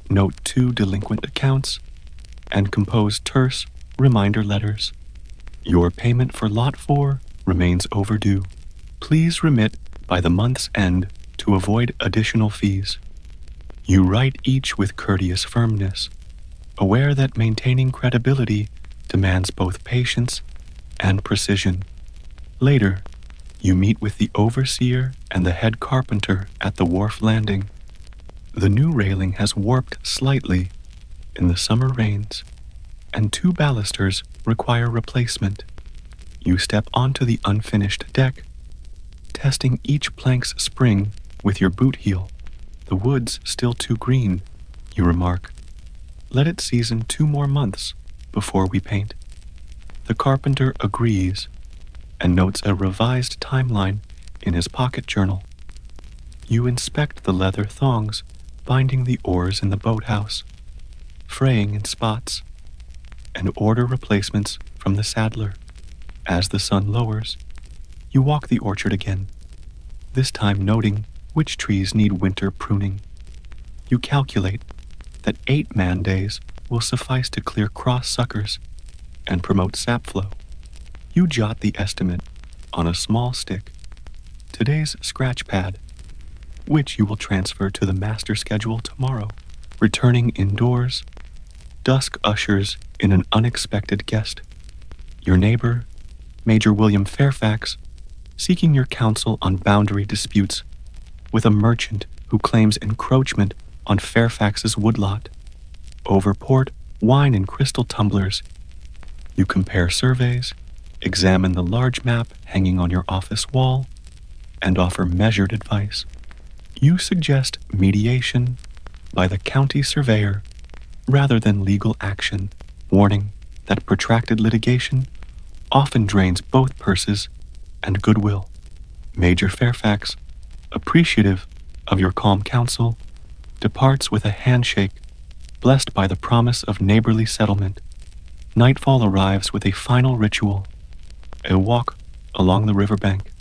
note 2 delinquent accounts, and compose terse reminder letters. Your payment for Lot 4 remains overdue. Please remit by the month's end to avoid additional fees. You write each with courteous firmness, aware that maintaining credibility demands both patience and precision. Later, you meet with the overseer and the head carpenter at the wharf landing. The new railing has warped slightly in the summer rains, and 2 balusters require replacement. You step onto the unfinished deck, testing each plank's spring with your boot heel. "The wood's still too green," you remark. "Let it season 2 more months before we paint." The carpenter agrees and notes a revised timeline in his pocket journal. You inspect the leather thongs binding the oars in the boathouse, fraying in spots, and order replacements from the saddler. As the sun lowers, you walk the orchard again, this time noting which trees need winter pruning. You calculate that 8 man days will suffice to clear cross suckers and promote sap flow. You jot the estimate on a small stick, today's scratch pad, which you will transfer to the master schedule tomorrow. Returning indoors, dusk ushers in an unexpected guest. Your neighbor, Major William Fairfax, seeking your counsel on boundary disputes with a merchant who claims encroachment on Fairfax's woodlot. Over port wine in crystal tumblers, you compare surveys, examine the large map hanging on your office wall, and offer measured advice. You suggest mediation by the county surveyor rather than legal action, warning that protracted litigation often drains both purses and goodwill. Major Fairfax, appreciative of your calm counsel, departs with a handshake blessed by the promise of neighborly settlement. Nightfall arrives with a final ritual, a walk along the riverbank.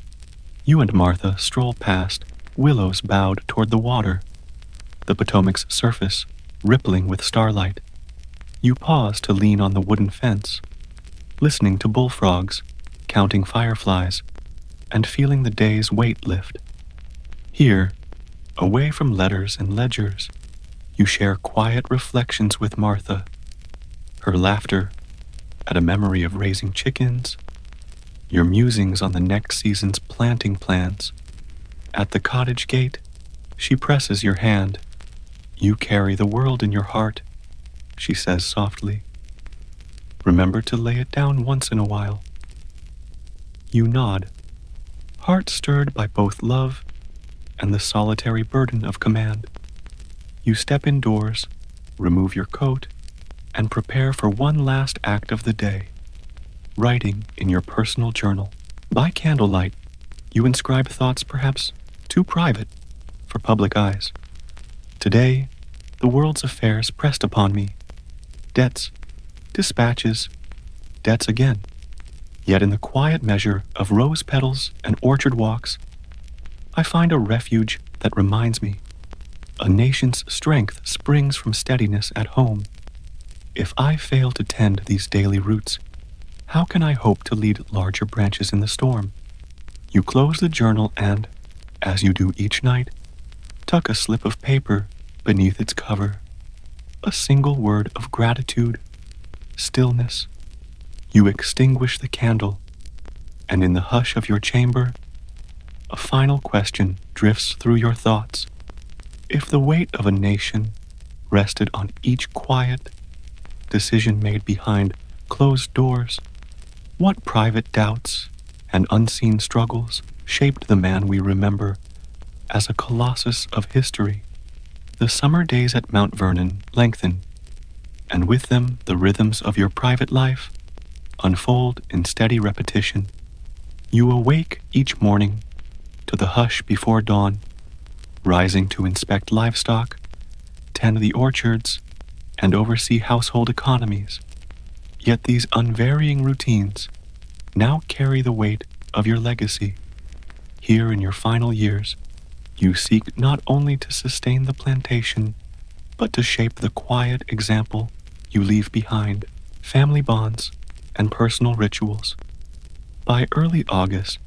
You and Martha stroll past willows bowed toward the water, the Potomac's surface rippling with starlight. You pause to lean on the wooden fence, listening to bullfrogs, counting fireflies, and feeling the day's weight lift. Here, away from letters and ledgers, you share quiet reflections with Martha, her laughter at a memory of raising chickens, your musings on the next season's planting plans. At the cottage gate, she presses your hand. You carry the world in your heart, she says softly. Remember to lay it down once in a while. You nod, heart stirred by both love and the solitary burden of command. You step indoors, remove your coat, and prepare for one last act of the day, writing in your personal journal. By candlelight, you inscribe thoughts perhaps too private for public eyes. Today, the world's affairs pressed upon me. Debts, dispatches, debts again. Yet in the quiet measure of rose petals and orchard walks, I find a refuge that reminds me a nation's strength springs from steadiness at home. If I fail to tend these daily roots, how can I hope to lead larger branches in the storm? You close the journal and, as you do each night, tuck a slip of paper beneath its cover. A single word of gratitude, stillness. You extinguish the candle, and in the hush of your chamber, a final question drifts through your thoughts. If the weight of a nation rested on each quiet decision made behind closed doors, what private doubts and unseen struggles shaped the man we remember as a colossus of history? The summer days at Mount Vernon lengthen, and with them the rhythms of your private life unfold in steady repetition. You awake each morning to the hush before dawn, rising to inspect livestock, tend the orchards, and oversee household economies. Yet these unvarying routines now carry the weight of your legacy. Here in your final years, you seek not only to sustain the plantation, but to shape the quiet example you leave behind, family bonds, and personal rituals. By early August,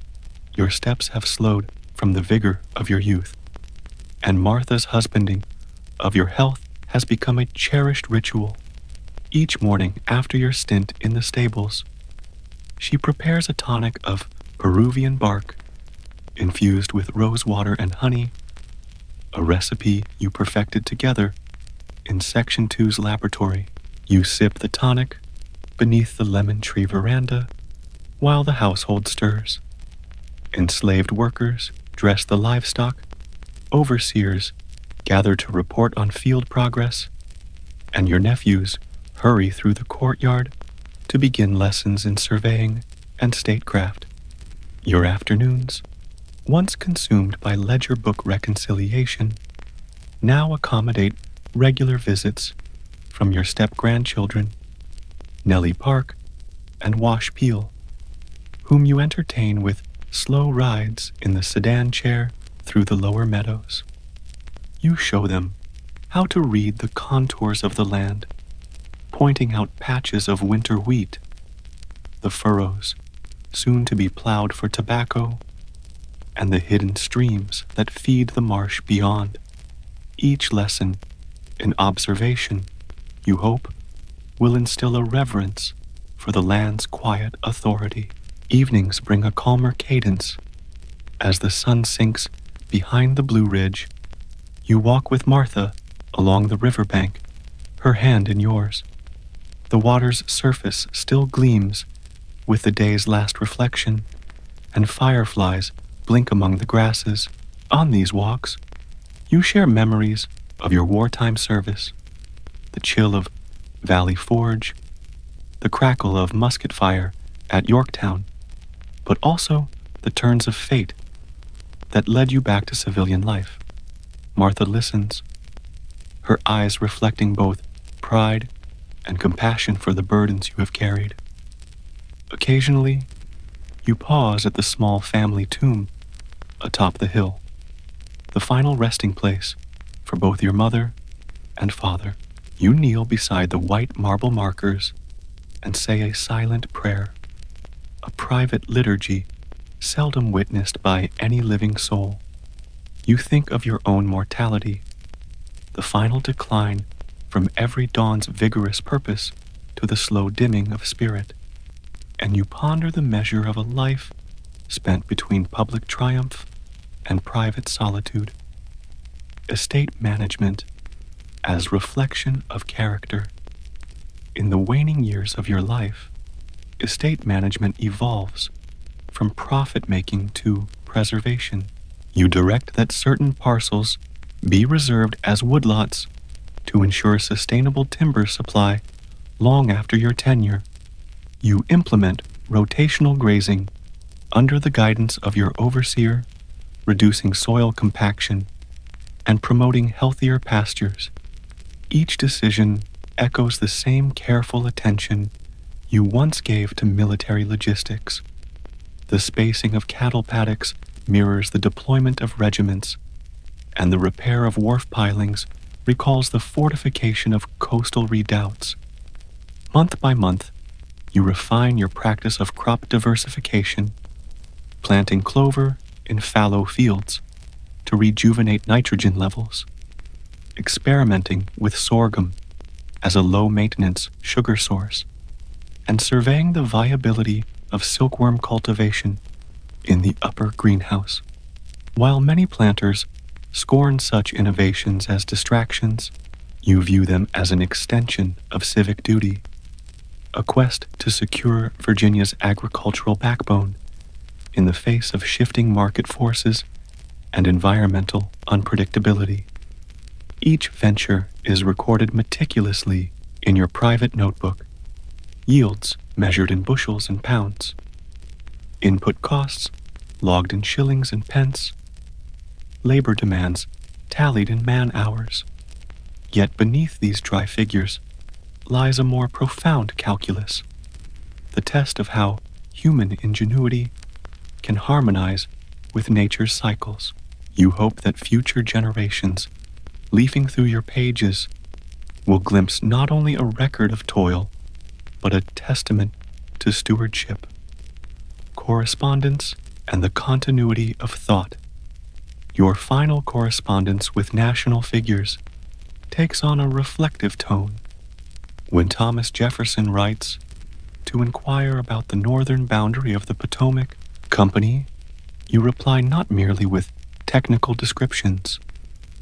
your steps have slowed from the vigor of your youth, and Martha's husbanding of your health has become a cherished ritual. Each morning after your stint in the stables, she prepares a tonic of Peruvian bark, infused with rose water and honey, a recipe you perfected together in Section 2's laboratory. You sip the tonic beneath the lemon tree veranda while the household stirs. Enslaved workers dress the livestock, overseers gather to report on field progress, and your nephews hurry through the courtyard to begin lessons in surveying and statecraft. Your afternoons, once consumed by ledger book reconciliation, now accommodate regular visits from your step-grandchildren, Nellie Park and Wash Peel, whom you entertain with slow rides in the sedan chair through the lower meadows. You show them how to read the contours of the land, pointing out patches of winter wheat the furrows, soon to be plowed for tobacco, and the hidden streams that feed the marsh beyond. Each lesson, an observation, you hope, will instill a reverence for the land's quiet authority. Evenings bring a calmer cadence. As the sun sinks behind the Blue Ridge, you walk with Martha along the riverbank, her hand in yours. The water's surface still gleams with the day's last reflection, and fireflies blink among the grasses. On these walks, you share memories of your wartime service, the chill of Valley Forge, the crackle of musket fire at Yorktown, but also the turns of fate that led you back to civilian life. Martha listens, her eyes reflecting both pride and compassion for the burdens you have carried. Occasionally, you pause at the small family tomb atop the hill, the final resting place for both your mother and father. You kneel beside the white marble markers and say a silent prayer, a private liturgy seldom witnessed by any living soul. You think of your own mortality, the final decline from every dawn's vigorous purpose to the slow dimming of spirit, and you ponder the measure of a life spent between public triumph and private solitude. Estate management as reflection of character. In the waning years of your life, estate management evolves from profit-making to preservation. You direct that certain parcels be reserved as woodlots to ensure sustainable timber supply long after your tenure. You implement rotational grazing under the guidance of your overseer, reducing soil compaction and promoting healthier pastures. Each decision echoes the same careful attention you once gave to military logistics. The spacing of cattle paddocks mirrors the deployment of regiments, and the repair of wharf pilings recalls the fortification of coastal redoubts. Month by month, you refine your practice of crop diversification, planting clover in fallow fields to rejuvenate nitrogen levels, experimenting with sorghum as a low-maintenance sugar source, and surveying the viability of silkworm cultivation in the upper greenhouse. While many planters scorn such innovations as distractions, you view them as an extension of civic duty, a quest to secure Virginia's agricultural backbone in the face of shifting market forces and environmental unpredictability. Each venture is recorded meticulously in your private notebook, yields measured in bushels and pounds, input costs logged in shillings and pence, labor demands tallied in man-hours. Yet beneath these dry figures lies a more profound calculus, the test of how human ingenuity can harmonize with nature's cycles. You hope that future generations, leafing through your pages, will glimpse not only a record of toil, but a testament to stewardship, correspondence, and the continuity of thought. Your final correspondence with national figures takes on a reflective tone. When Thomas Jefferson writes to inquire about the northern boundary of the Potomac Company, you reply not merely with technical descriptions,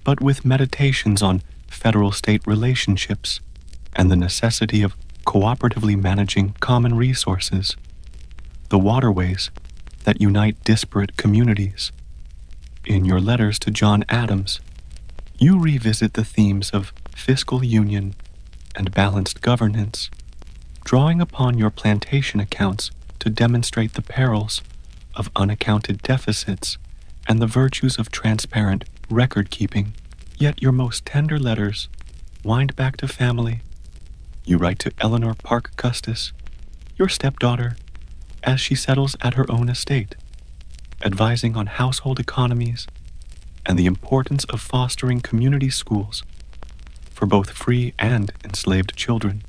but with meditations on federal-state relationships and the necessity of cooperatively managing common resources, the waterways that unite disparate communities. In your letters to John Adams, you revisit the themes of fiscal union and balanced governance, drawing upon your plantation accounts to demonstrate the perils of unaccounted deficits and the virtues of transparent record-keeping. Yet your most tender letters wind back to family. You write to Eleanor Park Custis, your stepdaughter, as she settles at her own estate, advising on household economies and the importance of fostering community schools for both free and enslaved children.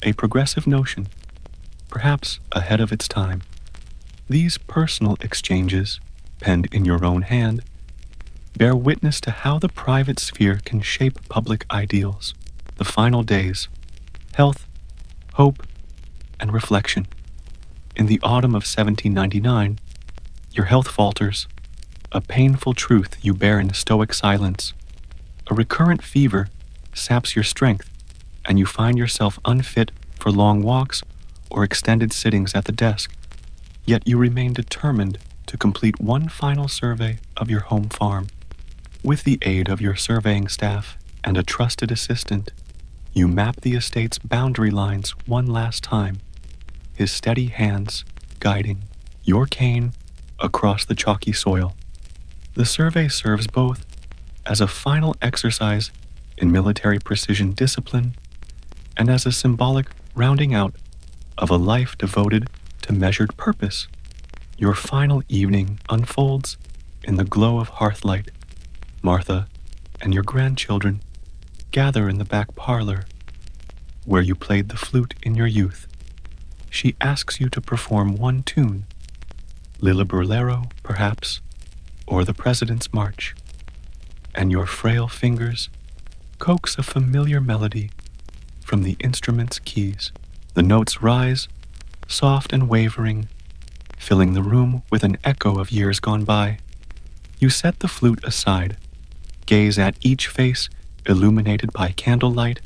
A progressive notion, perhaps ahead of its time. These personal exchanges, penned in your own hand, bear witness to how the private sphere can shape public ideals. The final days, health, hope, and reflection. In the autumn of 1799, your health falters, a painful truth you bear in stoic silence. A recurrent fever saps your strength, and you find yourself unfit for long walks or extended sittings at the desk. Yet you remain determined to complete one final survey of your home farm. With the aid of your surveying staff and a trusted assistant, you map the estate's boundary lines one last time, his steady hands guiding your cane across the chalky soil. The survey serves both as a final exercise in military precision discipline and as a symbolic rounding out of a life devoted to measured purpose. Your final evening unfolds in the glow of hearthlight. Martha and your grandchildren gather in the back parlor where you played the flute in your youth. She asks you to perform one tune, Lillaburlero, perhaps, or the President's March, and your frail fingers coax a familiar melody from the instrument's keys. The notes rise, soft and wavering, filling the room with an echo of years gone by. You set the flute aside, gaze at each face illuminated by candlelight,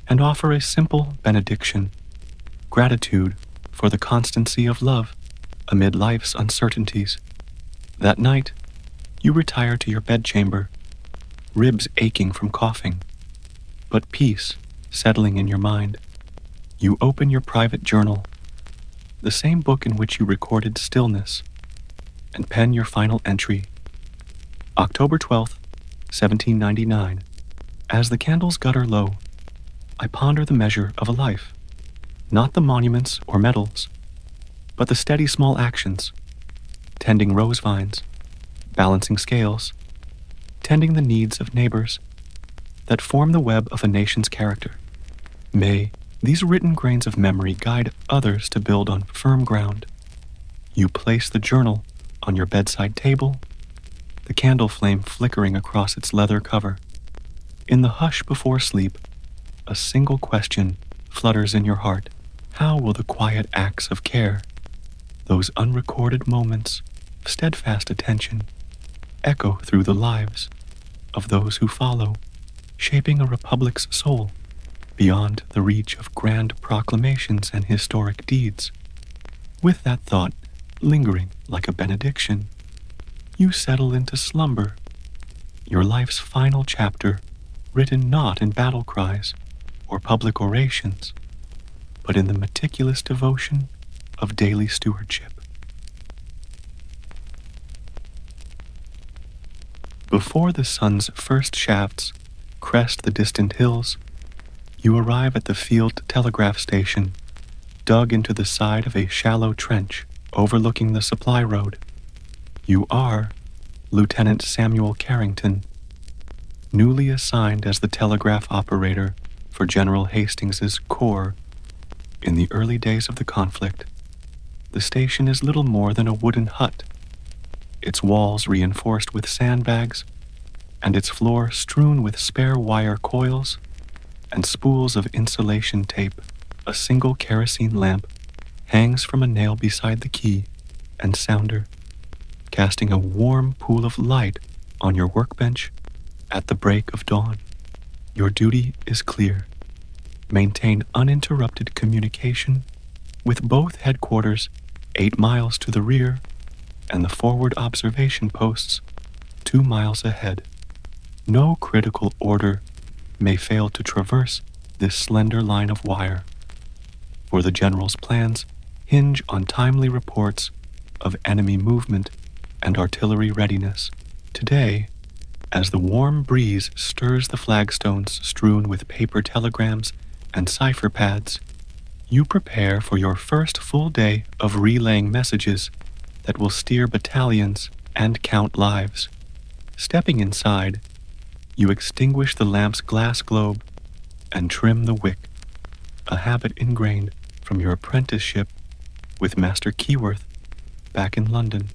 and offer a simple benediction, gratitude for the constancy of love amid life's uncertainties. That night, you retire to your bedchamber, ribs aching from coughing, but peace settling in your mind. You open your private journal, the same book in which you recorded stillness, and pen your final entry. October 12th, 1799. As the candles gutter low, I ponder the measure of a life, not the monuments or medals, but the steady small actions, tending rose vines, balancing scales, tending the needs of neighbors, that form the web of a nation's character. May these written grains of memory guide others to build on firm ground. You place the journal on your bedside table, the candle flame flickering across its leather cover. In the hush before sleep, a single question flutters in your heart. How will the quiet acts of care, those unrecorded moments of steadfast attention, echo through the lives of those who follow, shaping a republic's soul beyond the reach of grand proclamations and historic deeds? With that thought lingering like a benediction, you settle into slumber, your life's final chapter written not in battle cries or public orations, but in the meticulous devotion of daily stewardship. Before the sun's first shafts crest the distant hills, you arrive at the field telegraph station, dug into the side of a shallow trench overlooking the supply road. You are Lieutenant Samuel Carrington, newly assigned as the telegraph operator for General Hastings's corps. In the early days of the conflict, the station is little more than a wooden hut, its walls reinforced with sandbags, and its floor strewn with spare wire coils and spools of insulation tape. A single kerosene lamp hangs from a nail beside the key and sounder, casting a warm pool of light on your workbench at the break of dawn. Your duty is clear. Maintain uninterrupted communication with both headquarters 8 miles to the rear and the forward observation posts 2 miles ahead. No critical order may fail to traverse this slender line of wire, for the general's plans hinge on timely reports of enemy movement and artillery readiness. Today, as the warm breeze stirs the flagstones strewn with paper telegrams and cipher pads, you prepare for your first full day of relaying messages that will steer battalions and count lives. Stepping inside, you extinguish the lamp's glass globe and trim the wick, a habit ingrained from your apprenticeship with Master Keyworth back in London.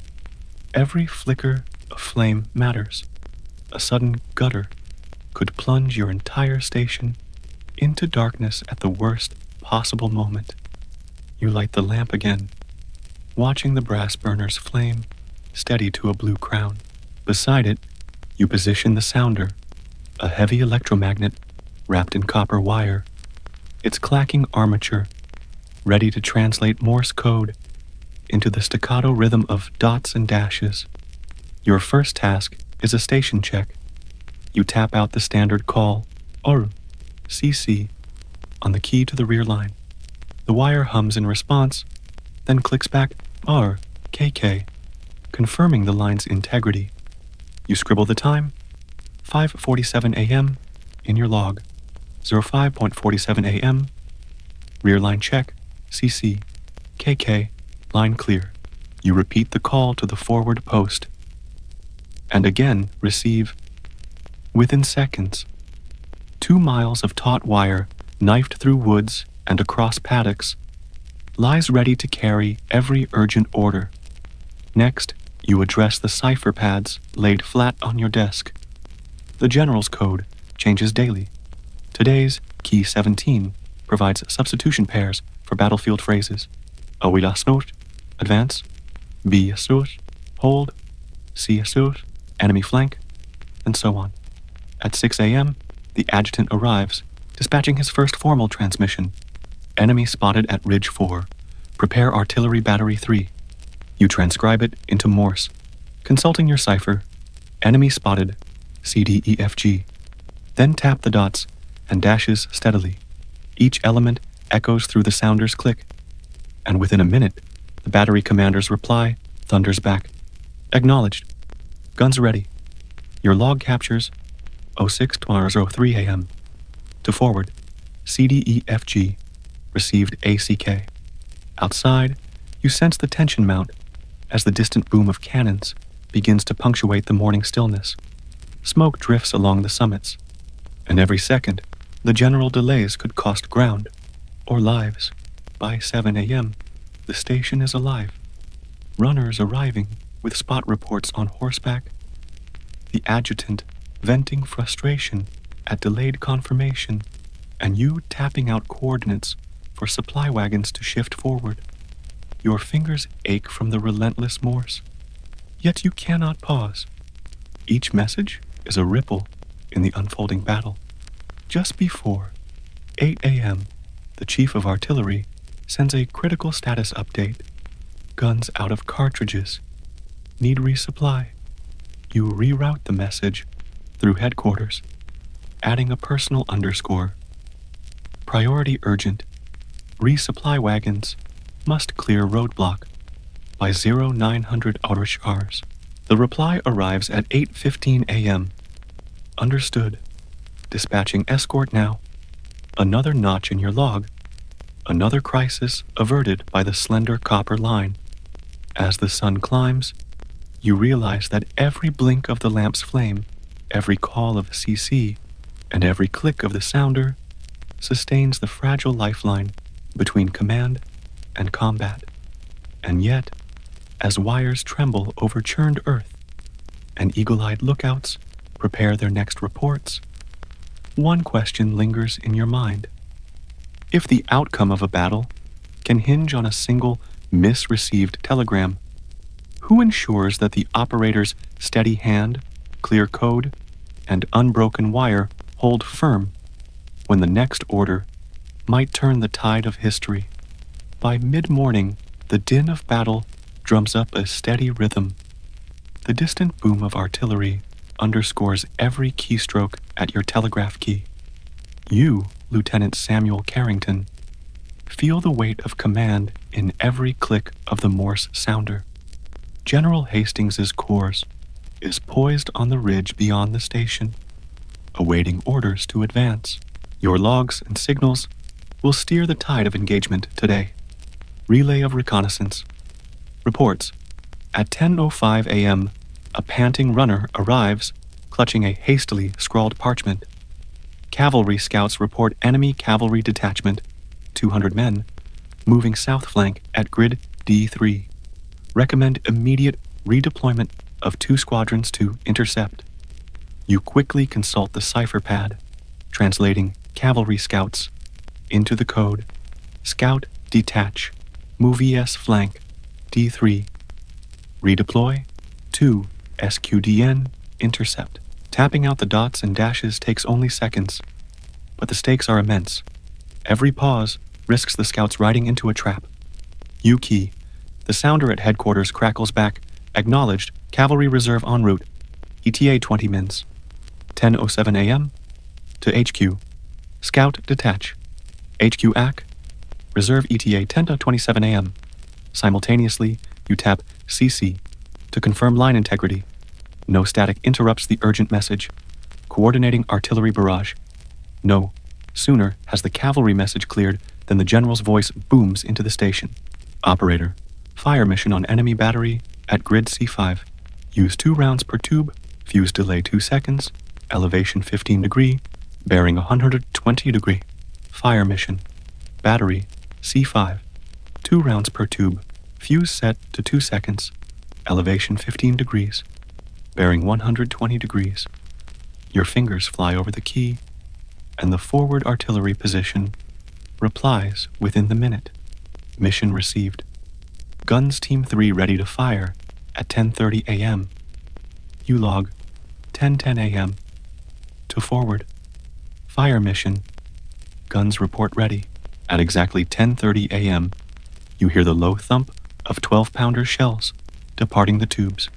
Every flicker of flame matters. A sudden gutter could plunge your entire station into darkness at the worst possible moment. You light the lamp again, watching the brass burners flame steady to a blue crown. Beside it, you position the sounder, a heavy electromagnet wrapped in copper wire, its clacking armature ready to translate Morse code into the staccato rhythm of dots and dashes. Your first task is a station check. You tap out the standard call, OR, CC, on the key to the rear line. The wire hums in response, then clicks back, R, KK, confirming the line's integrity. You scribble the time, 5:47 a.m., in your log, 05:47 a.m., rear line check, CC, KK, line clear. You repeat the call to the forward post, and again receive. Within seconds, 2 miles of taut wire, knifed through woods and across paddocks, lies ready to carry every urgent order. Next, you address the cipher pads laid flat on your desk. The General's code changes daily. Today's Key 17 provides substitution pairs for battlefield phrases. A snort, advance, B snort, hold, C snort, enemy flank, and so on. At 6 a.m., the adjutant arrives, dispatching his first formal transmission. Enemy spotted at Ridge 4. Prepare artillery battery 3. You transcribe it into Morse. Consulting your cipher, enemy spotted, CDEFG. Then tap the dots and dashes steadily. Each element echoes through the sounder's click, and within a minute, the battery commander's reply thunders back. Acknowledged. Guns ready. Your log captures 06:03 a.m. To forward, CDEFG, received ACK. Outside, you sense the tension mount as the distant boom of cannons begins to punctuate the morning stillness. Smoke drifts along the summits, and every second, the general delays could cost ground or lives. By 7 a.m., the station is alive. Runners arriving with spot reports on horseback. The adjutant venting frustration at delayed confirmation, and you tapping out coordinates for supply wagons to shift forward. Your fingers ache from the relentless Morse, yet you cannot pause. Each message is a ripple in the unfolding battle. Just before 8 a.m., the Chief of Artillery sends a critical status update. Guns out of cartridges. Need resupply. You reroute the message through headquarters, adding a personal underscore. Priority urgent. Resupply wagons must clear roadblock by 0900 hours. The reply arrives at 8:15 a.m. Understood. Dispatching escort now. Another notch in your log. Another crisis averted by the slender copper line. As the sun climbs, you realize that every blink of the lamp's flame, every call of CC, and every click of the sounder sustains the fragile lifeline between command and combat. And yet, as wires tremble over churned earth and eagle-eyed lookouts prepare their next reports, one question lingers in your mind. If the outcome of a battle can hinge on a single misreceived telegram, who ensures that the operator's steady hand, clear code, and unbroken wire hold firm when the next order might turn the tide of history? By mid-morning, the din of battle drums up a steady rhythm. The distant boom of artillery underscores every keystroke at your telegraph key. You, Lieutenant Samuel Carrington, feel the weight of command in every click of the Morse sounder. General Hastings's corps is poised on the ridge beyond the station, awaiting orders to advance. Your logs and signals will steer the tide of engagement today. Relay of reconnaissance. Reports. At 10:05 a.m., a panting runner arrives, clutching a hastily scrawled parchment. Cavalry scouts report enemy cavalry detachment, 200 men, moving south flank at grid D3. Recommend immediate redeployment of 2 squadrons to intercept. You quickly consult the cipher pad, translating cavalry scouts into the code. Scout detach, move ES flank, D3. Redeploy, 2 SQDN, intercept. Tapping out the dots and dashes takes only seconds, but the stakes are immense. Every pause risks the scouts riding into a trap. U-key. The sounder at headquarters crackles back. Acknowledged. Cavalry reserve en route. ETA 20 mins. 10:07 a.m. to HQ. Scout detach. HQ AC. Reserve ETA 10:27 a.m. Simultaneously, you tap CC to confirm line integrity. No static interrupts the urgent message. Coordinating artillery barrage. No sooner has the cavalry message cleared than the general's voice booms into the station. Operator, fire mission on enemy battery at grid C5. Use 2 rounds per tube, fuse delay 2 seconds, elevation 15 degree, bearing 120 degree. Fire mission. Battery C5. 2 rounds per tube, fuse set to 2 seconds, elevation 15 degrees, bearing 120 degrees. Your fingers fly over the key, and the forward artillery position replies within the minute. Mission received. Guns Team 3 ready to fire at 10:30 a.m. You log 10:10 a.m. to forward. Fire mission. Guns report ready. At exactly 10:30 a.m., you hear the low thump of 12-pounder shells departing the tubes.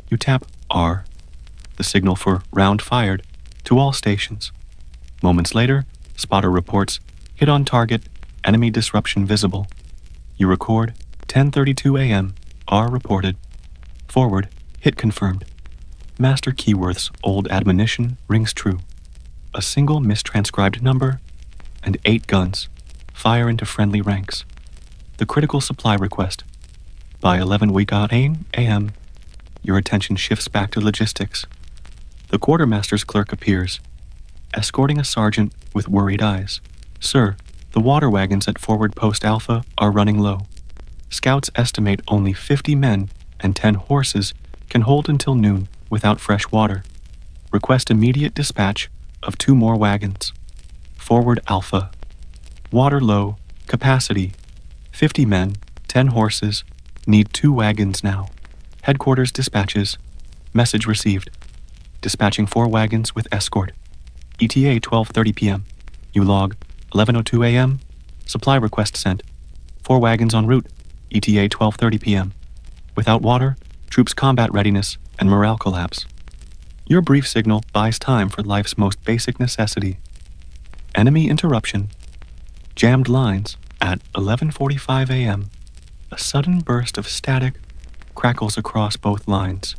You tap R, the signal for round fired, to all stations. Moments later, spotter reports hit on target, enemy disruption visible. You record 10:32 a.m., R reported. Forward, hit confirmed. Master Keyworth's old admonition rings true. A single mistranscribed number and 8 guns fire into friendly ranks. The critical supply request. By 11:08 a.m., your attention shifts back to logistics. The quartermaster's clerk appears, escorting a sergeant with worried eyes. Sir, the water wagons at Forward Post Alpha are running low. Scouts estimate only 50 men and 10 horses can hold until noon without fresh water. Request immediate dispatch of 2 more wagons. Forward Alpha. Water low, capacity 50 men, 10 horses, need 2 wagons now. Headquarters dispatches. Message received. Dispatching 4 wagons with escort. ETA 12:30 p.m. You log 11:02 a.m. Supply request sent. 4 wagons en route. ETA 12:30 p.m. Without water, troops' combat readiness and morale collapse. Your brief signal buys time for life's most basic necessity. Enemy interruption. Jammed lines at 11:45 a.m. A sudden burst of static crackles across both lines.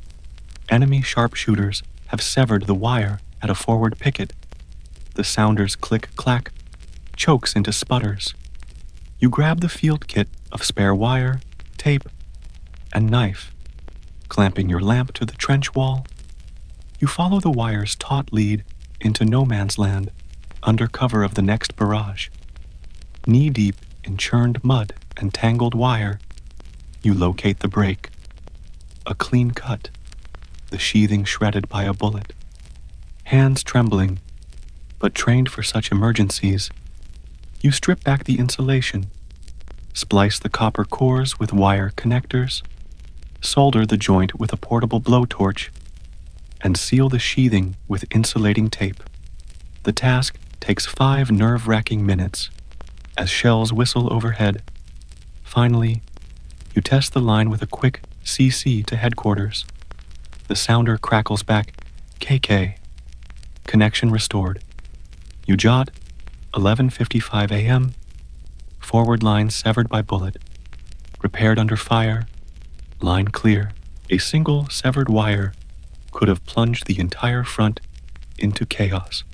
Enemy sharpshooters have severed the wire at a forward picket. The sounder's click-clack chokes into sputters. You grab the field kit of spare wire, tape, and knife. Clamping your lamp to the trench wall, you follow the wire's taut lead into no man's land, under cover of the next barrage. Knee-deep in churned mud and tangled wire, you locate the break. A clean cut, the sheathing shredded by a bullet. Hands trembling, but trained for such emergencies, you strip back the insulation, splice the copper cores with wire connectors, solder the joint with a portable blowtorch, and seal the sheathing with insulating tape. The task takes 5 nerve-wracking minutes as shells whistle overhead. Finally, you test the line with a quick CC to headquarters. The sounder crackles back, KK. Connection restored. You jot 11:55 a.m. Forward line severed by bullet. Repaired under fire. Line clear. A single severed wire could have plunged the entire front into chaos.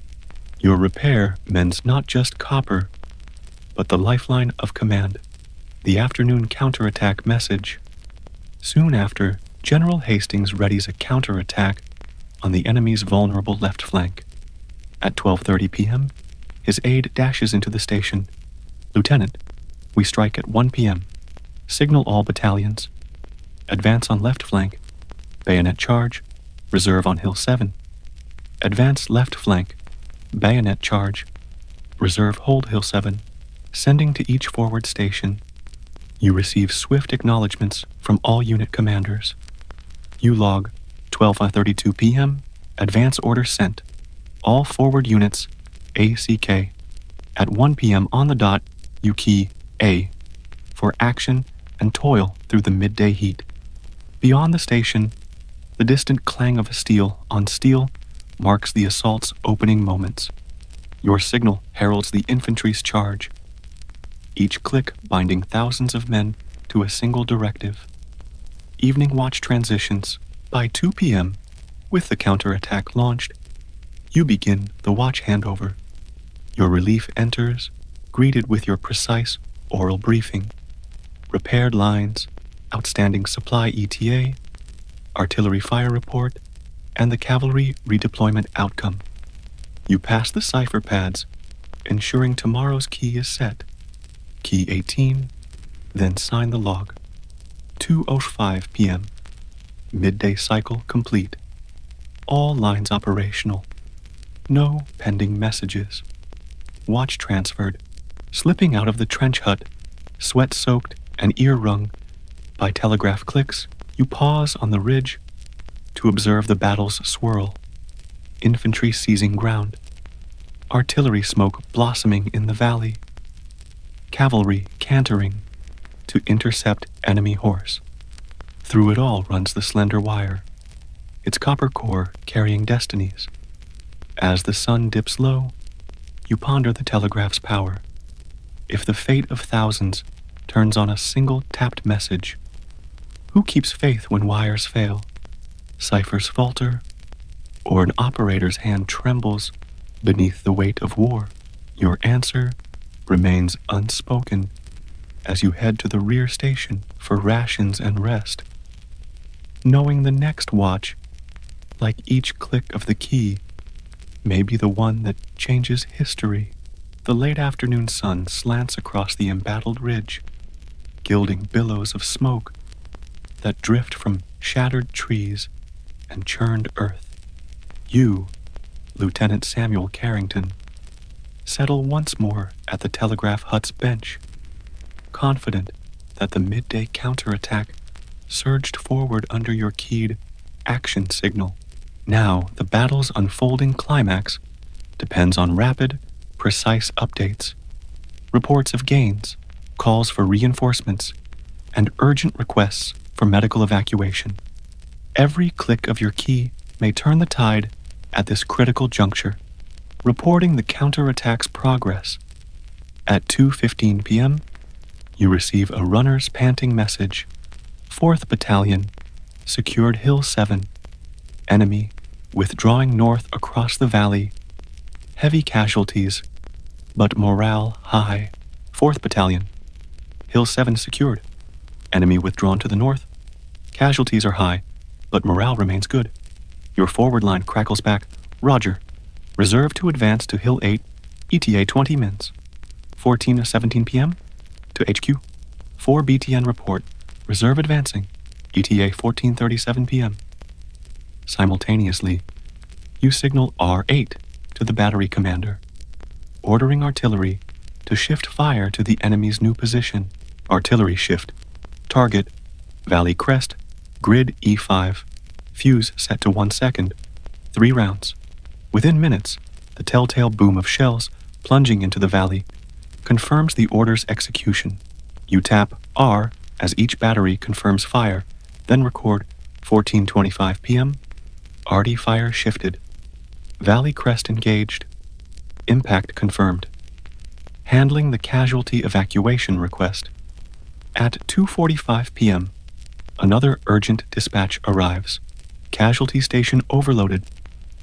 Your repair mends not just copper, but the lifeline of command. The afternoon counterattack message. Soon after, General Hastings readies a counterattack on the enemy's vulnerable left flank. At 12:30 p.m., his aide dashes into the station. Lieutenant, We strike at 1 p.m. Signal all battalions. Advance on left flank. Bayonet charge. Reserve on Hill 7. Advance left flank. Bayonet charge. Reserve hold Hill 7. Sending to each forward station. You receive swift acknowledgments from all unit commanders. You log 12:32 p.m. Advance order sent. All forward units ACK. At 1 p.m. on the dot, you key A for action and toil through the midday heat. Beyond the station, the distant clang of steel on steel marks the assault's opening moments. Your signal heralds the infantry's charge, each click binding thousands of men to a single directive. Evening watch transitions. By 2 p.m., with the counterattack launched, you begin the watch handover. Your relief enters, greeted with your precise oral briefing, repaired lines, outstanding supply ETA, artillery fire report, and the cavalry redeployment outcome. You pass the cipher pads, ensuring tomorrow's key is set. Key 18, then sign the log. 2:05 p.m. Midday cycle complete. All lines operational. No pending messages. Watch transferred. Slipping out of the trench hut, sweat-soaked and ear-wrung by telegraph clicks, you pause on the ridge to observe the battle's swirl. Infantry seizing ground. Artillery smoke blossoming in the valley. Cavalry cantering to intercept enemy horse. Through it all runs the slender wire, its copper core carrying destinies. As the sun dips low, you ponder the telegraph's power. If the fate of thousands turns on a single tapped message, who keeps faith when wires fail, ciphers falter, or an operator's hand trembles beneath the weight of war? Your answer remains unspoken as you head to the rear station for rations and rest, knowing the next watch, like each click of the key, may be the one that changes history. The late afternoon sun slants across the embattled ridge, gilding billows of smoke that drift from shattered trees and churned earth. You, Lieutenant Samuel Carrington, settle once more at the telegraph hut's bench, confident that the midday counterattack surged forward under your keyed action signal. Now, the battle's unfolding climax depends on rapid, precise updates, reports of gains, calls for reinforcements, and urgent requests for medical evacuation. Every click of your key may turn the tide at this critical juncture, reporting the counterattack's progress. At 2:15 p.m., you receive a runner's panting message. 4th Battalion, secured Hill 7. Enemy, withdrawing north across the valley. Heavy casualties, but morale high. 4th Battalion, Hill 7 secured. Enemy withdrawn to the north. Casualties are high, but morale remains good. Your forward line crackles back. Roger. Reserve to advance to Hill 8, ETA 20 mins. 14:17 p.m. to HQ. 4 BTN report. Reserve advancing. ETA 14:37 p.m. Simultaneously, you signal R8 to the battery commander, ordering artillery to shift fire to the enemy's new position. Artillery shift. Target, Valley Crest, grid E5. Fuse set to 1 second. 3 rounds. Within minutes, the telltale boom of shells plunging into the valley confirms the order's execution. You tap R as each battery confirms fire, then record 14:25 p.m. RD fire shifted. Valley Crest engaged. Impact confirmed. Handling the casualty evacuation request. At 2:45 p.m., another urgent dispatch arrives. Casualty station overloaded.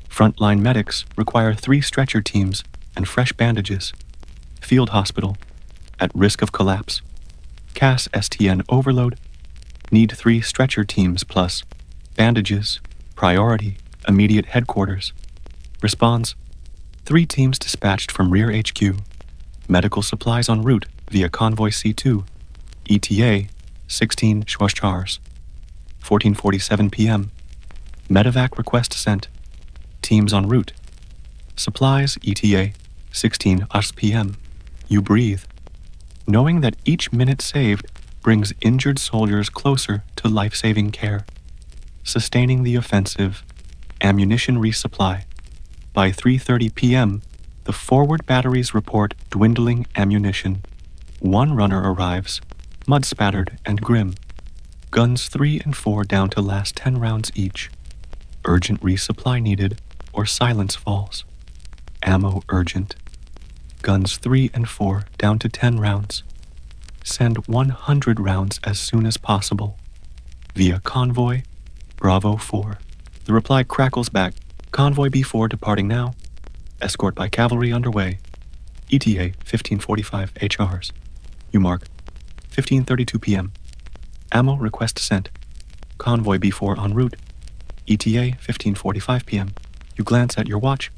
Frontline medics require 3 stretcher teams and fresh bandages. Field hospital, at risk of collapse. CAS STN overload. Need 3 stretcher teams plus bandages. Priority, immediate headquarters. Response, 3 teams dispatched from rear HQ. Medical supplies en route. via Convoy C2, ETA 16 Schwarzars, 14:47 p.m. Medevac request sent. Teams en route. Supplies ETA 16 Us p.m. You breathe, knowing that each minute saved brings injured soldiers closer to life-saving care. Sustaining the offensive. Ammunition resupply. By 3:30 p.m., the forward batteries report dwindling ammunition. One runner arrives, mud-spattered and grim. Guns 3 and 4 down to last 10 rounds each. Urgent resupply needed, or silence falls. Ammo urgent. Guns 3 and 4 down to 10 rounds. Send 100 rounds as soon as possible. Via Convoy, Bravo 4. The reply crackles back. Convoy B4 departing now. Escort by cavalry underway. ETA 15:45 HRs. You mark 15:32 p.m. Ammo request sent. Convoy B4 en route. ETA 15:45 p.m. You glance at your watch.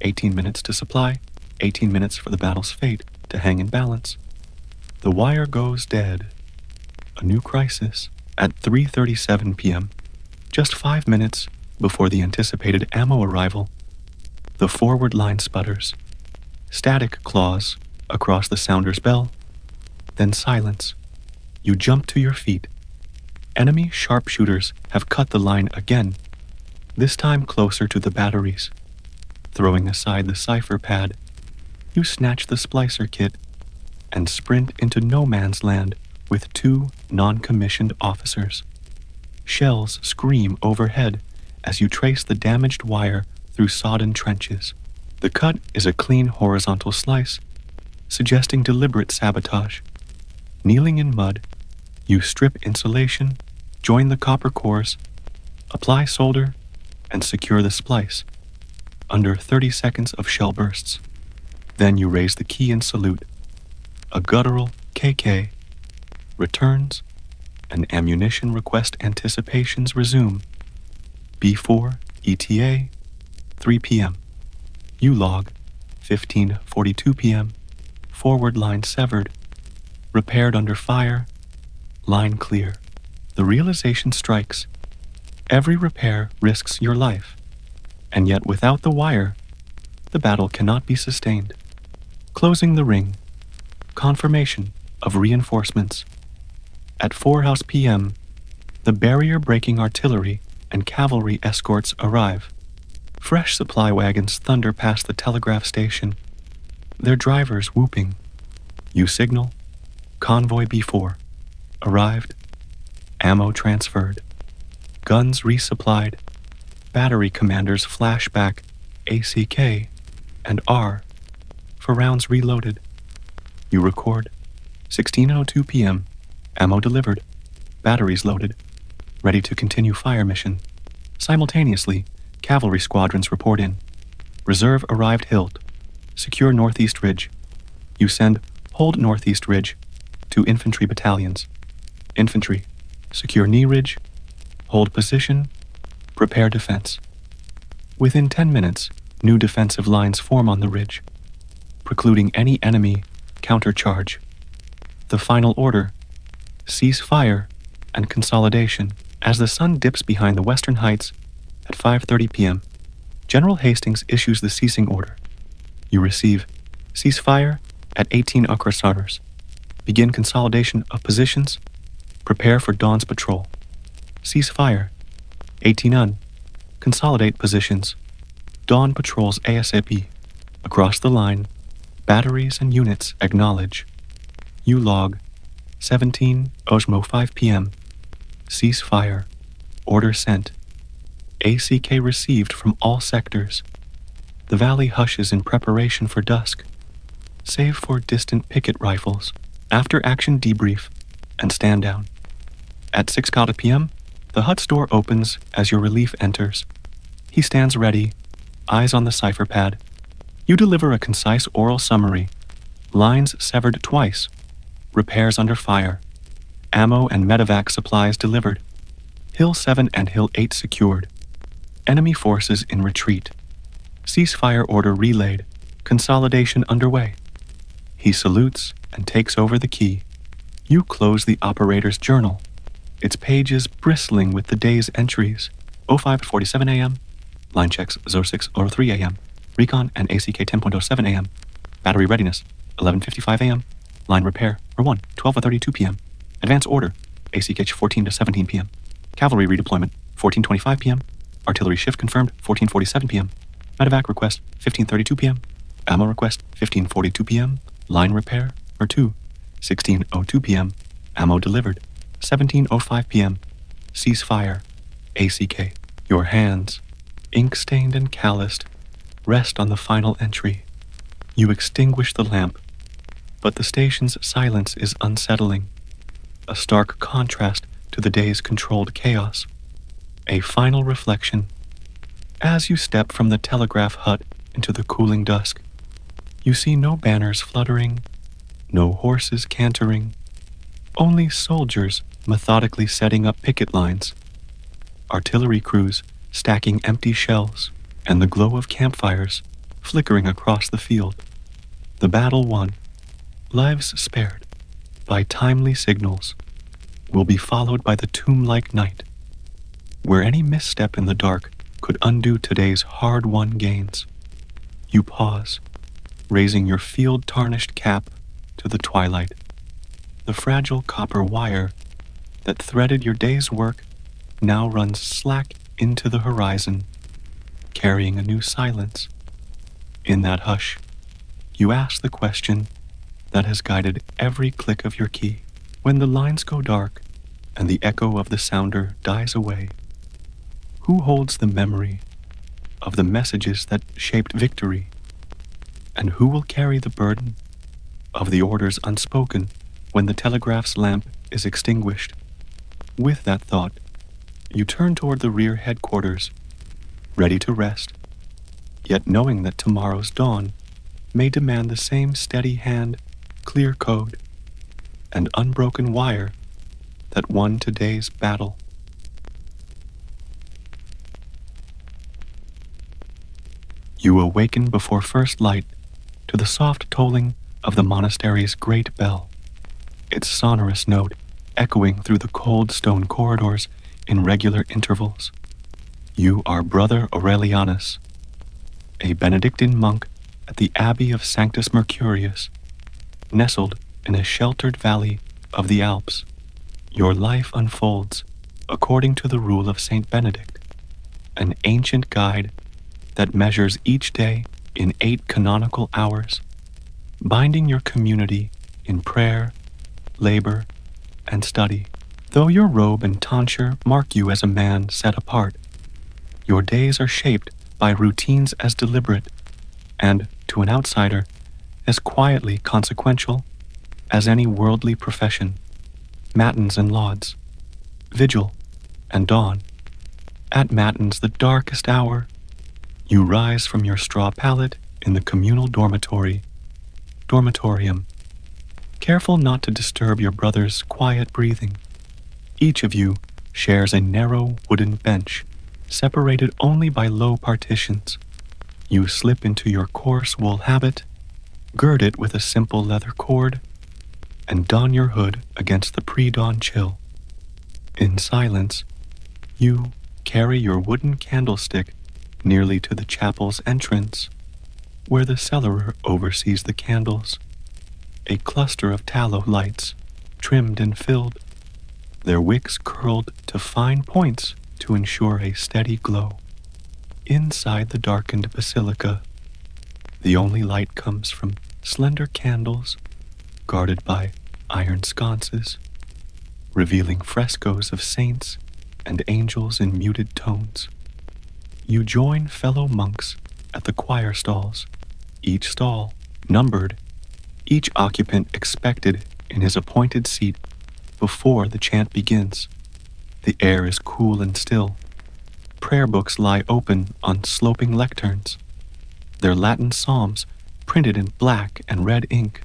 18 minutes to supply, 18 minutes for the battle's fate to hang in balance. The wire goes dead. A new crisis at 3:37 p.m. Just 5 minutes before the anticipated ammo arrival. The forward line sputters. Static claws across the sounder's bell. Then silence. You jump to your feet. Enemy sharpshooters have cut the line again, this time closer to the batteries. Throwing aside the cipher pad, you snatch the splicer kit and sprint into no man's land with 2 non-commissioned officers. Shells scream overhead as you trace the damaged wire through sodden trenches. The cut is a clean horizontal slice, suggesting deliberate sabotage. Kneeling in mud, you strip insulation, join the copper cores, apply solder, and secure the splice. Under 30 seconds of shell bursts. Then you raise the key and salute. A guttural KK returns, and ammunition request anticipations resume. B4 ETA 3 p.m. You log 15:42 p.m. Forward line severed. Repaired under fire. Line clear. The realization strikes. Every repair risks your life, and yet without the wire, the battle cannot be sustained. Closing the ring. Confirmation of reinforcements. At 4 house p.m., the barrier-breaking artillery and cavalry escorts arrive. Fresh supply wagons thunder past the telegraph station, their drivers whooping. You signal. Convoy B4. Arrived. Ammo transferred. Guns resupplied. Battery commanders flash back ACK and R for rounds reloaded. You record 16:02 p.m. Ammo delivered. Batteries loaded. Ready to continue fire mission. Simultaneously, cavalry squadrons report in. Reserve arrived Hilt. Secure Northeast Ridge. You send Hold Northeast Ridge to infantry battalions. Infantry, secure Knee Ridge. Hold position. Prepare defense. Within 10 minutes, new defensive lines form on the ridge, precluding any enemy countercharge. The final order: cease fire and consolidation. As the sun dips behind the western heights at 5:30 p.m., General Hastings issues the ceasing order. You receive ceasefire at 18 Ukrasars. Begin consolidation of positions. Prepare for dawn's patrol. Ceasefire. 18 Un. Consolidate positions. Dawn patrols ASAP. Across the line, batteries and units acknowledge. You log 17 Osmo 5 p.m. Ceasefire. Order sent. ACK received from all sectors. The valley hushes in preparation for dusk, save for distant picket rifles, after-action debrief, and stand-down. At 6 p.m., the hut's door opens as your relief enters. He stands ready, eyes on the cipher pad. You deliver a concise oral summary. Lines severed twice. Repairs under fire. Ammo and medevac supplies delivered. Hill 7 and Hill 8 secured. Enemy forces in retreat. Ceasefire order relayed. Consolidation underway. He salutes and takes over the key. You close the operator's journal, its pages bristling with the day's entries. 05:47 a.m. Line checks 06:03 a.m. Recon and ACK 10.07 a.m. Battery readiness 11:55 a.m. Line repair R1 12:32 p.m. Advance order ACK 14 to 17 p.m. Cavalry redeployment 14:25 p.m. Artillery shift confirmed 14:47 p.m. Medevac request 15:32 p.m. Ammo request 15:42 p.m. Line repair R2 16:02 p.m. Ammo delivered 17:05 p.m. Ceasefire ACK. Your hands, ink-stained and calloused, rest on the final entry. You extinguish the lamp, but the station's silence is unsettling, a stark contrast to the day's controlled chaos. A final reflection. As you step from the telegraph hut into the cooling dusk, you see no banners fluttering, no horses cantering, only soldiers methodically setting up picket lines, artillery crews stacking empty shells, and the glow of campfires flickering across the field. The battle won, lives spared by timely signals, will be followed by the tomb-like night, where any misstep in the dark could undo today's hard-won gains. You pause, raising your field-tarnished cap to the twilight. The fragile copper wire that threaded your day's work now runs slack into the horizon, carrying a new silence. In that hush, you ask the question that has guided every click of your key. When the lines go dark and the echo of the sounder dies away, who holds the memory of the messages that shaped victory? And who will carry the burden of the orders unspoken when the telegraph's lamp is extinguished? With that thought, you turn toward the rear headquarters, ready to rest, yet knowing that tomorrow's dawn may demand the same steady hand, clear code, and unbroken wire that won today's battle. You awaken before first light to the soft tolling of the monastery's great bell, its sonorous note echoing through the cold stone corridors in regular intervals. You are Brother Aurelianus, a Benedictine monk at the Abbey of Sanctus Mercurius, nestled in a sheltered valley of the Alps. Your life unfolds according to the rule of Saint Benedict, an ancient guide that measures each day in 8 canonical hours, binding your community in prayer, labor, and study. Though your robe and tonsure mark you as a man set apart, your days are shaped by routines as deliberate and, to an outsider, as quietly consequential as any worldly profession. Matins and lauds, vigil and dawn. At matins, the darkest hour, you rise from your straw pallet in the communal dormitorium, careful not to disturb your brother's quiet breathing. Each of you shares a narrow wooden bench, separated only by low partitions. You slip into your coarse wool habit, gird it with a simple leather cord, and don your hood against the pre-dawn chill. In silence, you carry your wooden candlestick nearly to the chapel's entrance, where the cellarer oversees the candles, a cluster of tallow lights, trimmed and filled, their wicks curled to fine points to ensure a steady glow. Inside the darkened basilica, the only light comes from slender candles guarded by iron sconces, revealing frescoes of saints and angels in muted tones. You join fellow monks at the choir stalls, each stall numbered, each occupant expected in his appointed seat before the chant begins. The air is cool and still. Prayer books lie open on sloping lecterns, their Latin psalms printed in black and red ink.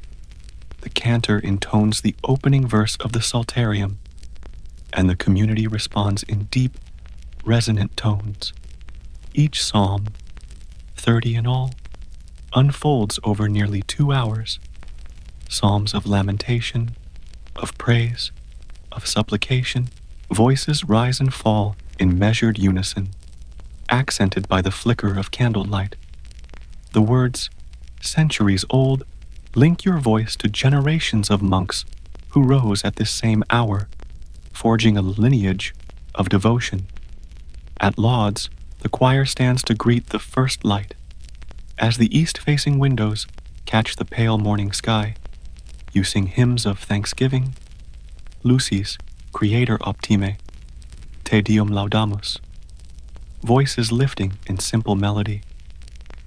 The cantor intones the opening verse of the psalterium, and the community responds in deep, resonant tones. Each psalm, 30 in all, unfolds over nearly 2 hours, psalms of lamentation, of praise, of supplication. Voices rise and fall in measured unison, accented by the flicker of candlelight. The words, centuries old, link your voice to generations of monks who rose at this same hour, forging a lineage of devotion. At lauds, the choir stands to greet the first light. As the east-facing windows catch the pale morning sky, you sing hymns of thanksgiving, Lucis, Creator Optime, Te Deum Laudamus. Voices lifting in simple melody.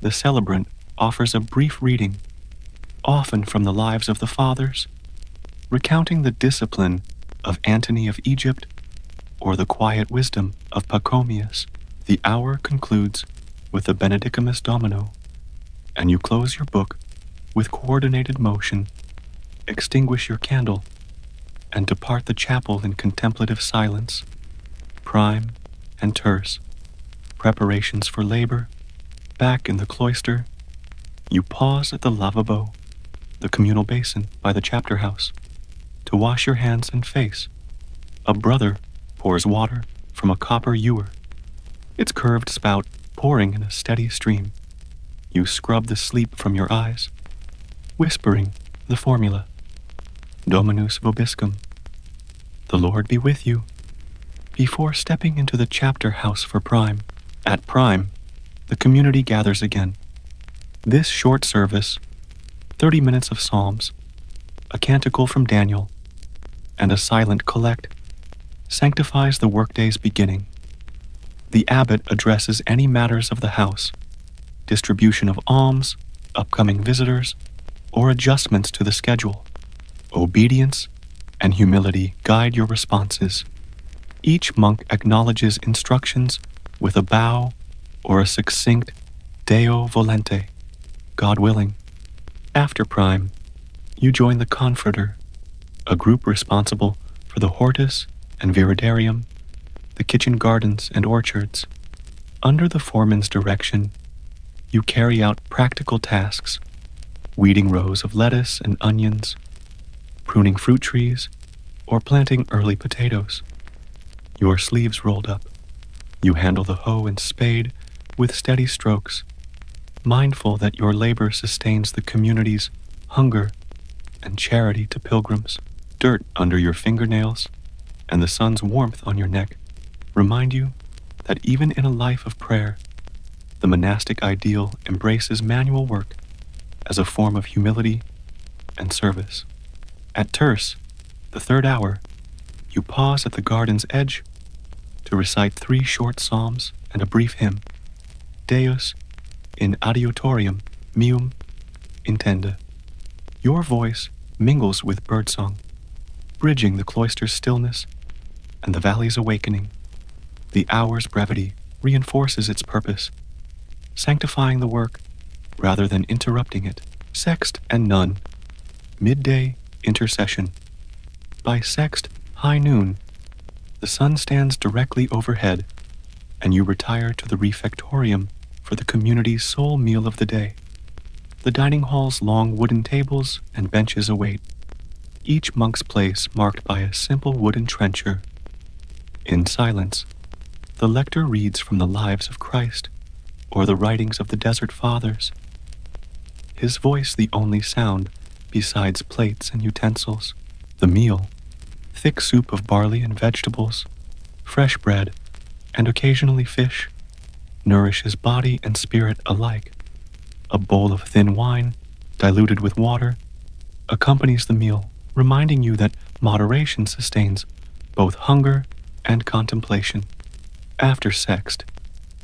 The celebrant offers a brief reading, often from the lives of the fathers, recounting the discipline of Antony of Egypt or the quiet wisdom of Pachomius. The hour concludes with the Benedicamus Domino, and you close your book with coordinated motion, extinguish your candle, and depart the chapel in contemplative silence. Prime and terse, preparations for labor. Back in the cloister, you pause at the lavabo, the communal basin by the chapter house, to wash your hands and face. A brother pours water from a copper ewer, its curved spout pouring in a steady stream. You scrub the sleep from your eyes, whispering the formula, Dominus vobiscum, the Lord be with you, before stepping into the chapter house for prime. At prime, the community gathers again. This short service, 30 minutes of psalms, a canticle from Daniel, and a silent collect, sanctifies the workday's beginning. The abbot addresses any matters of the house, distribution of alms, upcoming visitors, or adjustments to the schedule. Obedience and humility guide your responses. Each monk acknowledges instructions with a bow or a succinct Deo volente, God willing. After prime, you join the confrater, a group responsible for the hortus and viridarium, the kitchen gardens and orchards. Under the foreman's direction, you carry out practical tasks, weeding rows of lettuce and onions, pruning fruit trees, or planting early potatoes. Your sleeves rolled up, you handle the hoe and spade with steady strokes, mindful that your labor sustains the community's hunger and charity to pilgrims. Dirt under your fingernails and the sun's warmth on your neck remind you that even in a life of prayer, the monastic ideal embraces manual work as a form of humility and service. At terce, the third hour, you pause at the garden's edge to recite 3 short psalms and a brief hymn, Deus in adiutorium meum intende. Your voice mingles with birdsong, bridging the cloister's stillness and the valley's awakening. The hour's brevity reinforces its purpose, sanctifying the work rather than interrupting it. Sext and nun, midday intercession. By sext, high noon, the sun stands directly overhead, and you retire to the refectorium for the community's sole meal of the day. The dining hall's long wooden tables and benches await, each monk's place marked by a simple wooden trencher. In silence, the lector reads from the lives of Christ or the writings of the Desert Fathers, his voice the only sound besides plates and utensils. The meal, thick soup of barley and vegetables, fresh bread, and occasionally fish, nourishes body and spirit alike. A bowl of thin wine, diluted with water, accompanies the meal, reminding you that moderation sustains both hunger and contemplation. After sext,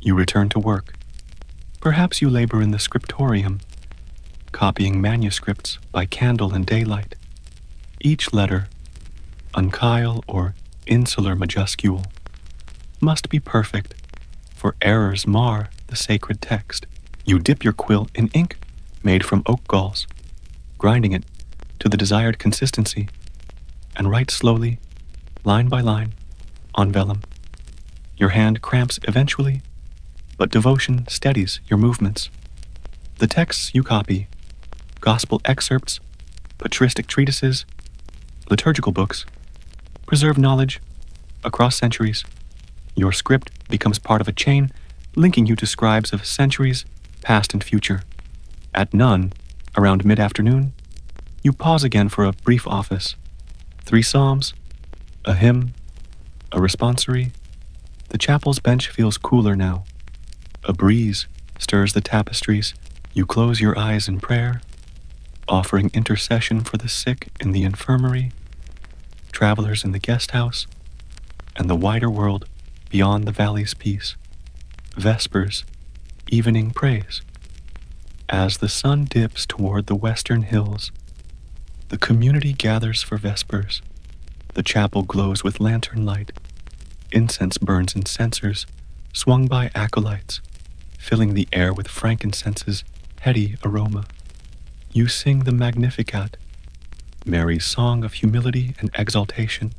you return to work. Perhaps you labor in the scriptorium, copying manuscripts by candle and daylight. Each letter, uncial or insular majuscule, must be perfect, for errors mar the sacred text. You dip your quill in ink made from oak galls, grinding it to the desired consistency, and write slowly, line by line, on vellum. Your hand cramps eventually, but devotion steadies your movements. The texts you copy, gospel excerpts, patristic treatises, liturgical books, preserve knowledge across centuries. Your script becomes part of a chain linking you to scribes of centuries past and future. At none, around mid-afternoon, you pause again for a brief office. 3 psalms, a hymn, a responsory. The chapel's bench feels cooler now. A breeze stirs the tapestries. You close your eyes in prayer, offering intercession for the sick in the infirmary, travelers in the guest house, and the wider world beyond the valley's peace. Vespers, evening praise. As the sun dips toward the western hills, the community gathers for vespers. The chapel glows with lantern light. Incense burns in censers, swung by acolytes, filling the air with frankincense's heady aroma. You sing the Magnificat, Mary's song of humility and exaltation,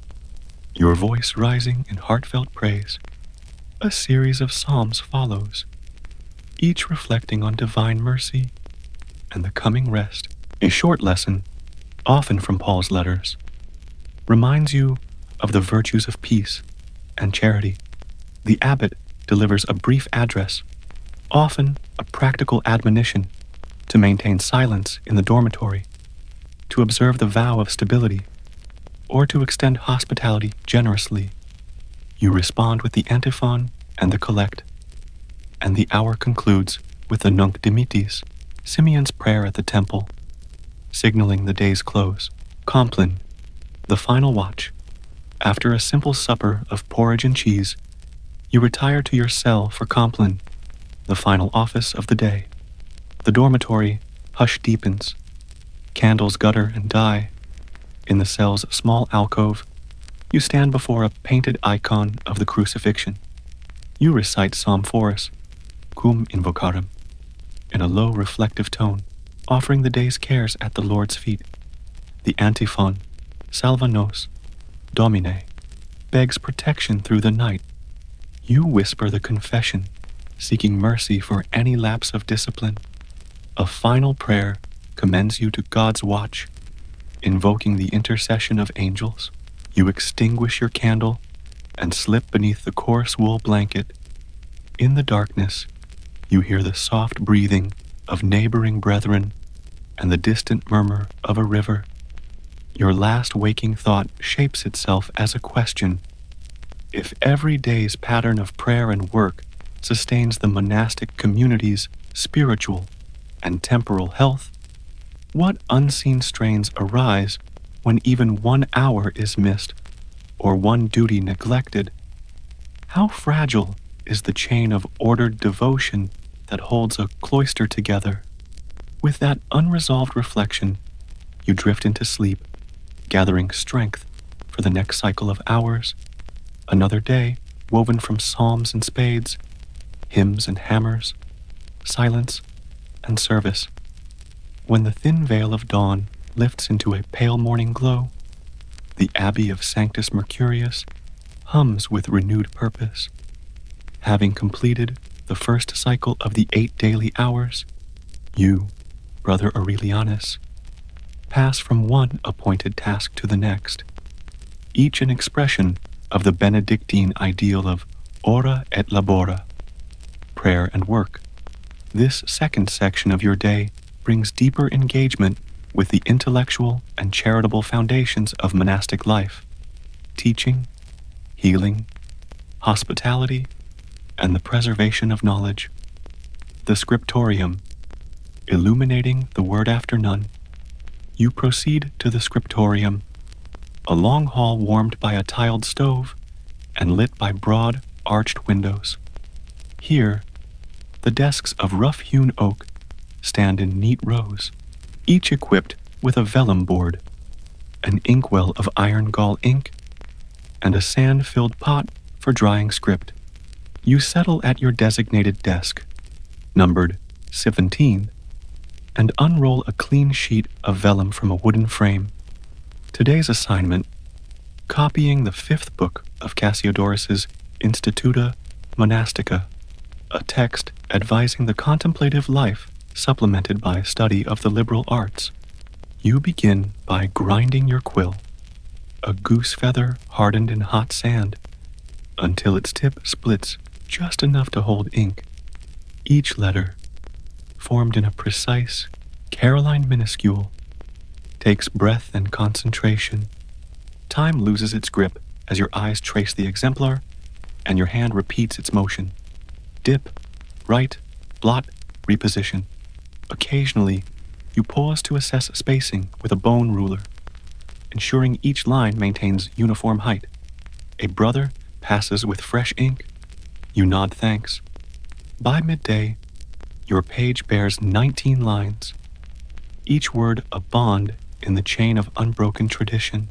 your voice rising in heartfelt praise. A series of psalms follows, each reflecting on divine mercy and the coming rest. A short lesson, often from Paul's letters, reminds you of the virtues of peace and charity. The abbot delivers a brief address, often a practical admonition to maintain silence in the dormitory, to observe the vow of stability, or to extend hospitality generously. You respond with the antiphon and the collect, and the hour concludes with the Nunc Dimittis, Simeon's prayer at the temple, signaling the day's close. Compline, the final watch. After a simple supper of porridge and cheese, you retire to your cell for Compline, the final office of the day. The dormitory hush deepens. Candles gutter and die. In the cell's small alcove, you stand before a painted icon of the crucifixion. You recite Psalm 4's Cum Invocarem in a low reflective tone, offering the day's cares at the Lord's feet. The antiphon, Salva nos, Domine, begs protection through the night. You whisper the confession, seeking mercy for any lapse of discipline. A final prayer commends you to God's watch, invoking the intercession of angels. You extinguish your candle and slip beneath the coarse wool blanket. In the darkness, you hear the soft breathing of neighboring brethren and the distant murmur of a river. Your last waking thought shapes itself as a question. If every day's pattern of prayer and work sustains the monastic community's spiritual and temporal health, what unseen strains arise when even 1 hour is missed or one duty neglected? How fragile is the chain of ordered devotion that holds a cloister together? With that unresolved reflection, you drift into sleep, gathering strength for the next cycle of hours, another day woven from psalms and spades, hymns and hammers, silence and service. When the thin veil of dawn lifts into a pale morning glow, the Abbey of Sanctus Mercurius hums with renewed purpose. Having completed the first cycle of the 8 daily hours, you, Brother Aurelianus, pass from one appointed task to the next, each an expression of the Benedictine ideal of ora et labora, prayer and work. This second section of your day brings deeper engagement with the intellectual and charitable foundations of monastic life, teaching, healing, hospitality, and the preservation of knowledge. The scriptorium, illuminating the word after none. You proceed to the scriptorium, a long hall warmed by a tiled stove and lit by broad, arched windows. Here, the desks of rough-hewn oak stand in neat rows, each equipped with a vellum board, an inkwell of iron gall ink, and a sand-filled pot for drying script. You settle at your designated desk, numbered 17, and unroll a clean sheet of vellum from a wooden frame. Today's assignment, copying the 5th book of Cassiodorus's Instituta Monastica, a text advising the contemplative life supplemented by study of the liberal arts. You begin by grinding your quill, a goose feather hardened in hot sand, until its tip splits just enough to hold ink. Each letter, formed in a precise Caroline minuscule, takes breath and concentration. Time loses its grip as your eyes trace the exemplar and your hand repeats its motion. Dip, write, blot, reposition. Occasionally, you pause to assess spacing with a bone ruler, ensuring each line maintains uniform height. A brother passes with fresh ink. You nod thanks. By midday, your page bears 19 lines, each word a bond in the chain of unbroken tradition.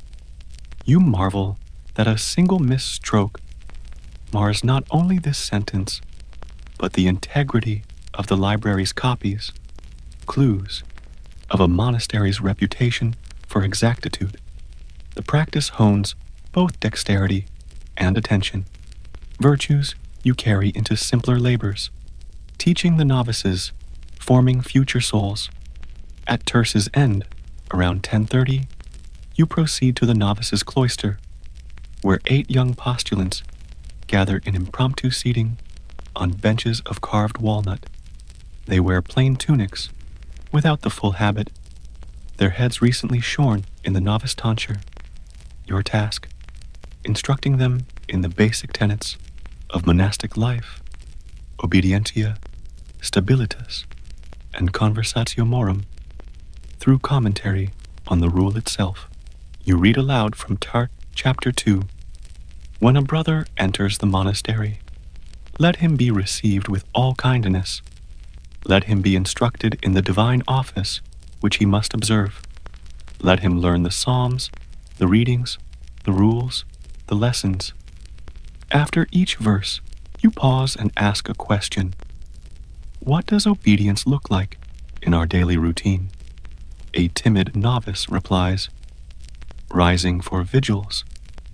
You marvel that a single misstroke mars not only this sentence, but the integrity of the library's copies, clues of a monastery's reputation for exactitude. The practice hones both dexterity and attention, virtues you carry into simpler labors, teaching the novices, forming future souls. At terce's end, around 10:30, you proceed to the novices' cloister, where 8 young postulants gather in impromptu seating on benches of carved walnut. They wear plain tunics, without the full habit, their heads recently shorn in the novice tonsure. Your task, instructing them in the basic tenets of monastic life, obedientia, stabilitas, and conversatio morum. Through commentary on the rule itself, you read aloud from Tart chapter 2. When a brother enters the monastery, let him be received with all kindness. Let him be instructed in the divine office which he must observe. Let him learn the psalms, the readings, the rules, the lessons. After each verse, you pause and ask a question. What does obedience look like in our daily routine? A timid novice replies, rising for vigils,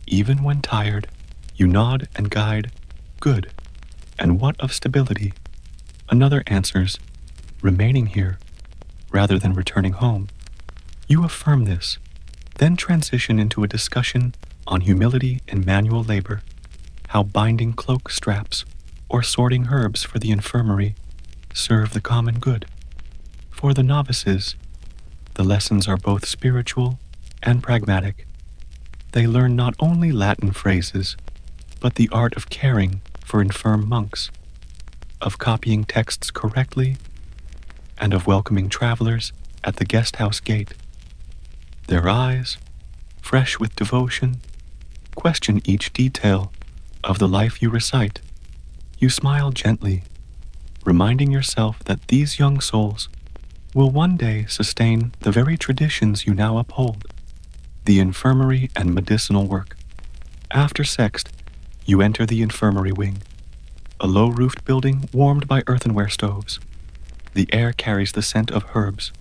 even when tired. You nod and guide, good. And what of stability? Another answers, remaining here, rather than returning home. You affirm this, then transition into a discussion on humility in manual labor, how binding cloak straps or sorting herbs for the infirmary serve the common good. For the novices, the lessons are both spiritual and pragmatic. They learn not only Latin phrases, but the art of caring for infirm monks, of copying texts correctly, and of welcoming travelers at the guest house gate. Their eyes, fresh with devotion, question each detail of the life you recite. You smile gently, reminding yourself that these young souls will one day sustain the very traditions you now uphold, the infirmary and medicinal work. After sext, you enter the infirmary wing, a low-roofed building warmed by earthenware stoves. The air carries the scent of herbs,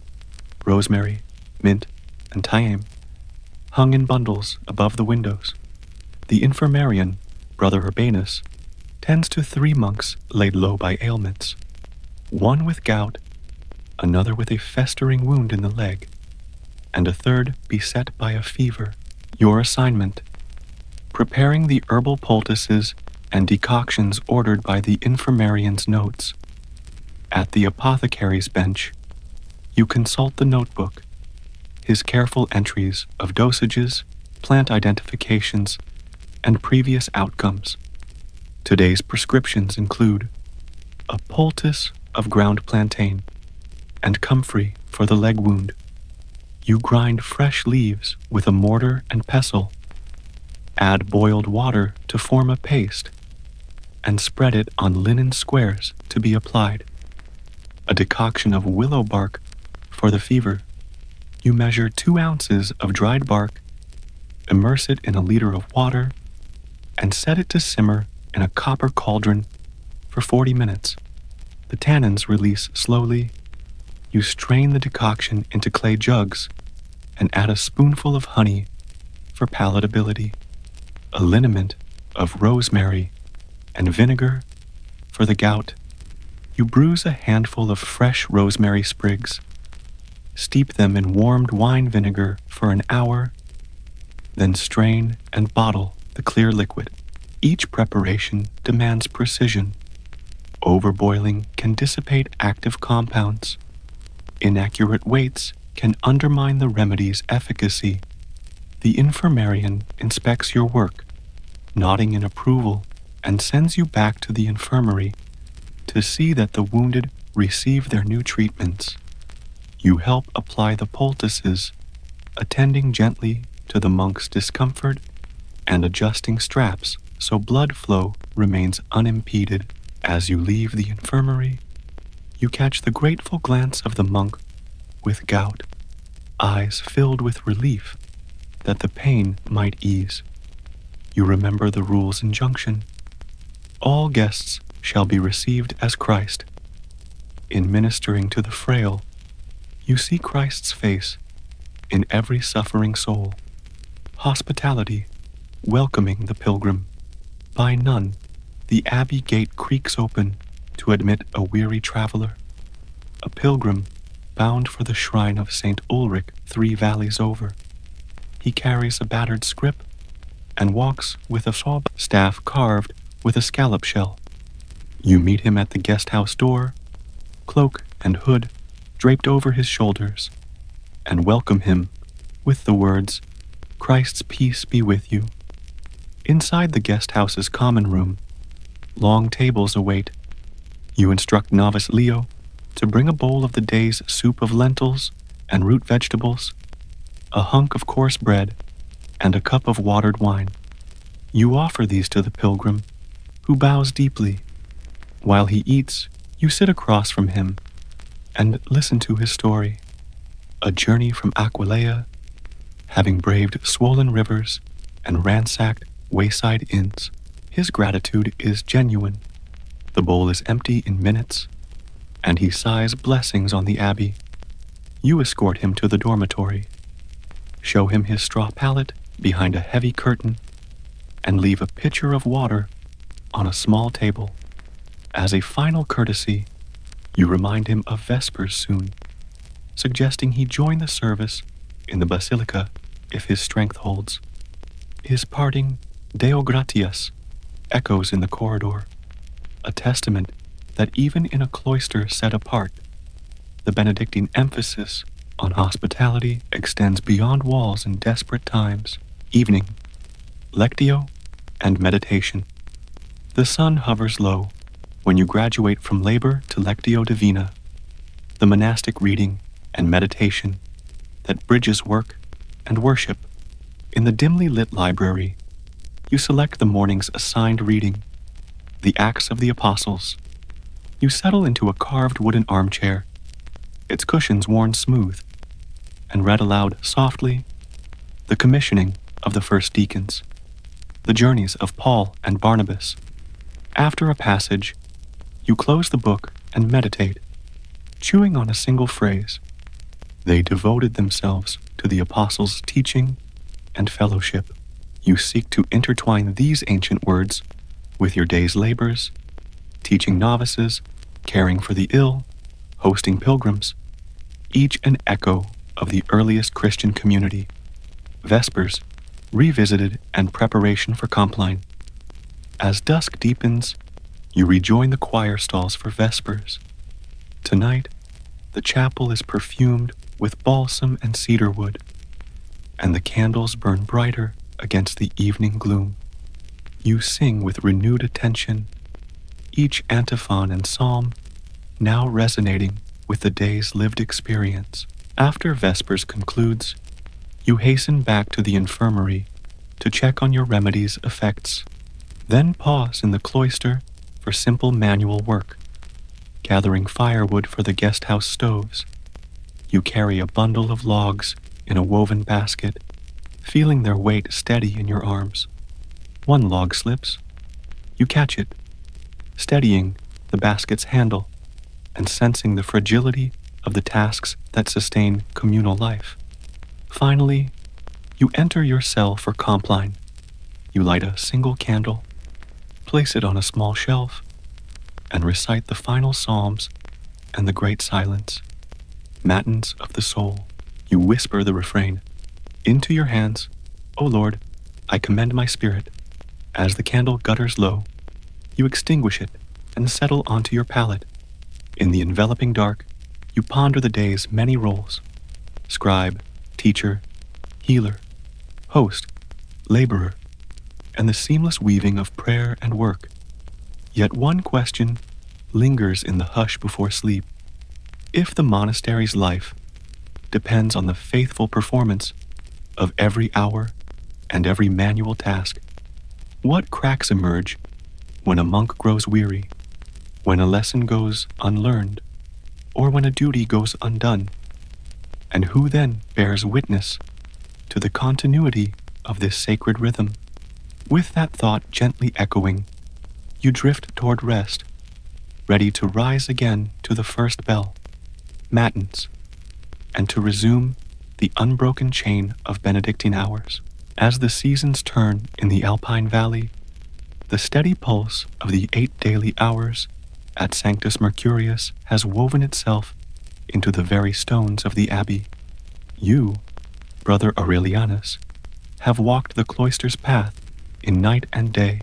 rosemary, mint, and thyme, hung in bundles above the windows. The infirmarian, Brother Urbanus, tends to 3 monks laid low by ailments, one with gout, another with a festering wound in the leg, and a third beset by a fever. Your assignment, preparing the herbal poultices and decoctions ordered by the infirmarian's notes. At the apothecary's bench, you consult the notebook, his careful entries of dosages, plant identifications, and previous outcomes. Today's prescriptions include a poultice of ground plantain and comfrey for the leg wound. You grind fresh leaves with a mortar and pestle, add boiled water to form a paste, and spread it on linen squares to be applied. A decoction of willow bark for the fever. You measure 2 ounces of dried bark, immerse it in a liter of water, and set it to simmer in a copper cauldron for 40 minutes. The tannins release slowly. You strain the decoction into clay jugs and add a spoonful of honey for palatability, a liniment of rosemary and vinegar for the gout. You bruise a handful of fresh rosemary sprigs, Steep them in warmed wine vinegar for an hour, then strain and bottle the clear liquid. Each preparation demands precision. Overboiling can dissipate active compounds. Inaccurate weights can undermine the remedy's efficacy. The infirmarian inspects your work, nodding in approval, and sends you back to the infirmary to see that the wounded receive their new treatments. You help apply the poultices, attending gently to the monk's discomfort and adjusting straps so blood flow remains unimpeded. As you leave the infirmary, you catch the grateful glance of the monk with gout, eyes filled with relief that the pain might ease. You remember the rule's injunction. All guests shall be received as Christ. In ministering to the frail, you see Christ's face in every suffering soul. Hospitality, welcoming the pilgrim. By none, the abbey gate creaks open to admit a weary traveler, a pilgrim bound for the shrine of St. Ulrich 3 valleys over. He carries a battered scrip and walks with a staff carved with a scallop shell. You meet him at the guest house door, cloak and hood draped over his shoulders, and welcome him with the words, "Christ's peace be with you." Inside the guest house's common room, long tables await. You instruct novice Leo to bring a bowl of the day's soup of lentils and root vegetables, a hunk of coarse bread, and a cup of watered wine. You offer these to the pilgrim, who bows deeply. While he eats, you sit across from him and listen to his story, a journey from Aquileia, having braved swollen rivers and ransacked wayside inns. His gratitude is genuine. The bowl is empty in minutes, and he sighs blessings on the abbey. You escort him to the dormitory, show him his straw pallet behind a heavy curtain, and leave a pitcher of water on a small table. As a final courtesy, you remind him of Vespers soon, suggesting he join the service in the basilica if his strength holds. His parting Deo gratias echoes in the corridor, a testament that even in a cloister set apart, the Benedictine emphasis on hospitality extends beyond walls in desperate times. Evening, lectio, and meditation. The sun hovers low when you graduate from labor to lectio divina, the monastic reading and meditation that bridges work and worship. In the dimly lit library, you select the morning's assigned reading, the Acts of the Apostles. You settle into a carved wooden armchair, its cushions worn smooth, and read aloud softly the commissioning of the first deacons, the journeys of Paul and Barnabas. After a passage, you close the book and meditate, chewing on a single phrase. They devoted themselves to the apostles' teaching and fellowship. You seek to intertwine these ancient words with your day's labors, teaching novices, caring for the ill, hosting pilgrims, each an echo of the earliest Christian community. Vespers, revisited and preparation for Compline. As dusk deepens, you rejoin the choir stalls for Vespers. Tonight, the chapel is perfumed with balsam and cedarwood, and the candles burn brighter against the evening gloom. You sing with renewed attention, each antiphon and psalm now resonating with the day's lived experience. After Vespers concludes, you hasten back to the infirmary to check on your remedy's effects, then pause in the cloister for simple manual work, gathering firewood for the guest house stoves. You carry a bundle of logs in a woven basket, feeling their weight steady in your arms. One log slips. You catch it, steadying the basket's handle and sensing the fragility of the tasks that sustain communal life. Finally, you enter your cell for Compline. You light a single candle, place it on a small shelf, and recite the final psalms and the great silence. Matins of the soul, you whisper the refrain. Into your hands, O Lord, I commend my spirit. As the candle gutters low, you extinguish it and settle onto your pallet. In the enveloping dark, you ponder the day's many roles: scribe, teacher, healer, host, laborer, and the seamless weaving of prayer and work. Yet one question lingers in the hush before sleep. If the monastery's life depends on the faithful performance of every hour and every manual task, what cracks emerge when a monk grows weary, when a lesson goes unlearned, or when a duty goes undone? And who then bears witness to the continuity of this sacred rhythm? With that thought gently echoing, you drift toward rest, ready to rise again to the first bell, matins, and to resume the unbroken chain of Benedictine hours. As the seasons turn in the Alpine Valley, the steady pulse of the 8 daily hours at Sanctus Mercurius has woven itself into the very stones of the abbey. You, Brother Aurelianus, have walked the cloister's path in night and day,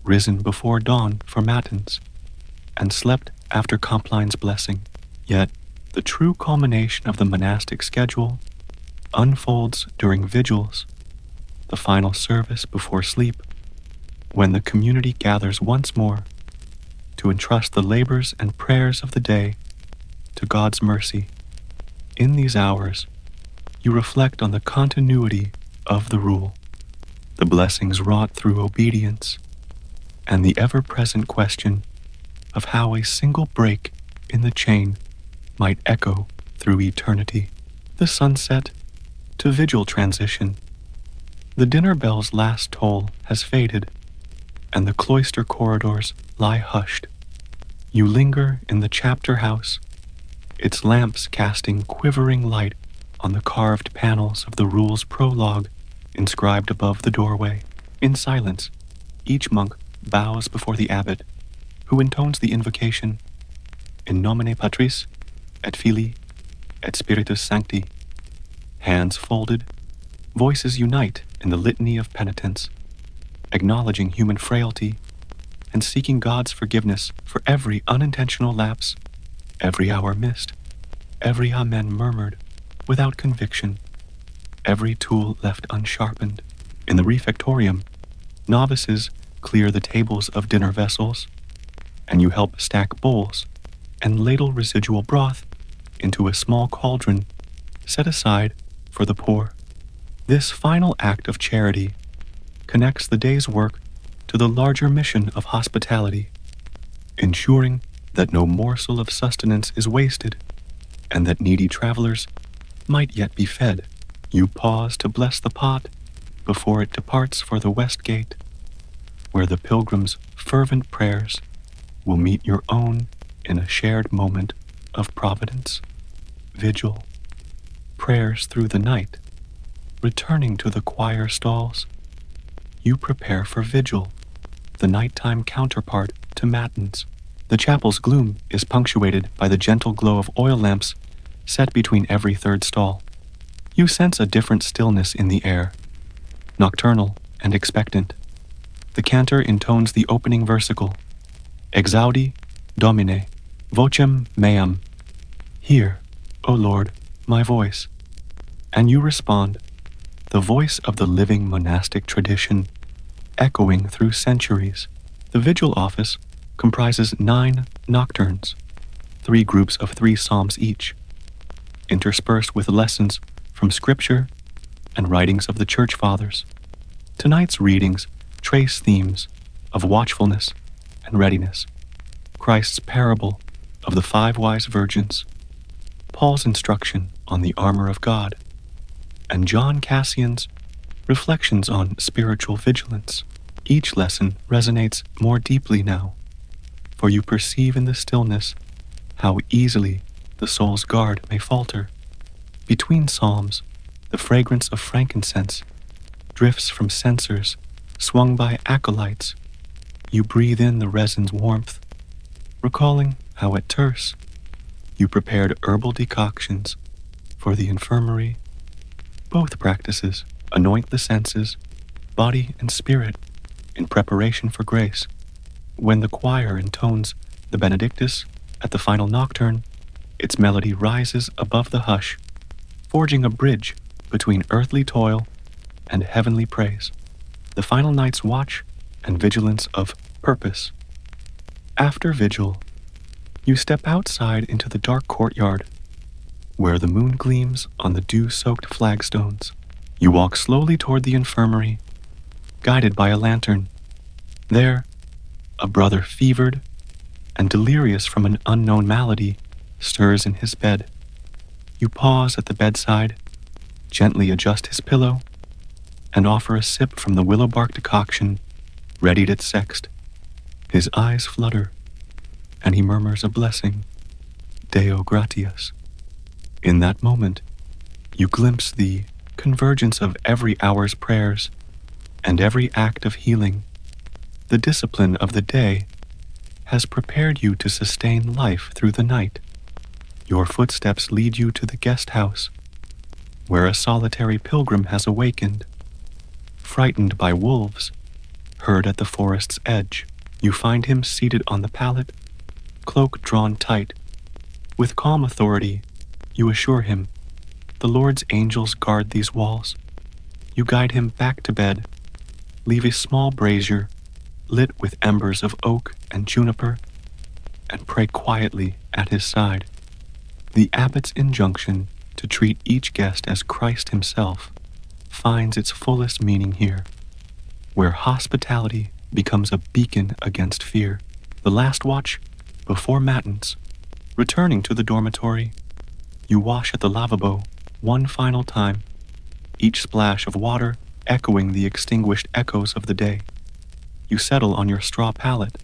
risen before dawn for matins, and slept after Compline's blessing. Yet, the true culmination of the monastic schedule unfolds during vigils, the final service before sleep, when the community gathers once more to entrust the labors and prayers of the day to God's mercy. In these hours, you reflect on the continuity of the rule, the blessings wrought through obedience, and the ever-present question of how a single break in the chain might echo through eternity. The sunset to vigil transition. The dinner bell's last toll has faded, and the cloister corridors lie hushed. You linger in the chapter house, its lamps casting quivering light on the carved panels of the rule's prologue inscribed above the doorway. In silence, each monk bows before the abbot, who intones the invocation, In nomine Patris, et Filii, et Spiritus Sancti. Hands folded, voices unite in the litany of penitence, acknowledging human frailty and seeking God's forgiveness for every unintentional lapse, every hour missed, every amen murmured without conviction, every tool left unsharpened. In the refectorium, novices clear the tables of dinner vessels, and you help stack bowls and ladle residual broth into a small cauldron set aside for the poor. This final act of charity connects the day's work to the larger mission of hospitality, ensuring that no morsel of sustenance is wasted and that needy travelers might yet be fed. You pause to bless the pot before it departs for the west gate, where the pilgrim's fervent prayers will meet your own in a shared moment of providence. Vigil, prayers through the night. Returning to the choir stalls, you prepare for vigil, the nighttime counterpart to matins. The chapel's gloom is punctuated by the gentle glow of oil lamps set between every third stall. You sense a different stillness in the air, nocturnal and expectant. The cantor intones the opening versicle, Exaudi Domine, vocem meam. Hear, O Lord, my voice. And you respond, the voice of the living monastic tradition, echoing through centuries. The vigil office comprises 9 nocturnes, 3 groups of 3 psalms each, interspersed with lessons from scripture and writings of the church fathers. Tonight's readings trace themes of watchfulness and readiness, Christ's parable of the 5 wise virgins, Paul's instruction on the armor of God, and John Cassian's reflections on spiritual vigilance. Each lesson resonates more deeply now, for you perceive in the stillness how easily the soul's guard may falter. Between psalms, the fragrance of frankincense drifts from censers swung by acolytes. You breathe in the resin's warmth, recalling how at Terce You prepared herbal decoctions for the infirmary. Both practices anoint the senses, body and spirit, in preparation for grace. When the choir intones the Benedictus at the final nocturne, its melody rises above the hush, forging a bridge between earthly toil and heavenly praise. The final night's watch and vigilance of purpose. After vigil, you step outside into the dark courtyard, where the moon gleams on the dew-soaked flagstones. You walk slowly toward the infirmary, guided by a lantern. There, a brother fevered and delirious from an unknown malady stirs in his bed. You pause at the bedside, gently adjust his pillow, and offer a sip from the willow bark decoction readied at sext. His eyes flutter, and he murmurs a blessing, Deo gratias. In that moment, you glimpse the convergence of every hour's prayers and every act of healing. The discipline of the day has prepared you to sustain life through the night. Your footsteps lead you to the guest house, where a solitary pilgrim has awakened. Frightened by wolves, heard at the forest's edge, you find him seated on the pallet, cloak drawn tight. With calm authority, you assure him, the Lord's angels guard these walls. You guide him back to bed, leave a small brazier lit with embers of oak and juniper, and pray quietly at his side. The abbot's injunction to treat each guest as Christ himself finds its fullest meaning here, where hospitality becomes a beacon against fear. The last watch, before matins, returning to the dormitory, you wash at the lavabo one final time, each splash of water echoing the extinguished echoes of the day. You settle on your straw pallet,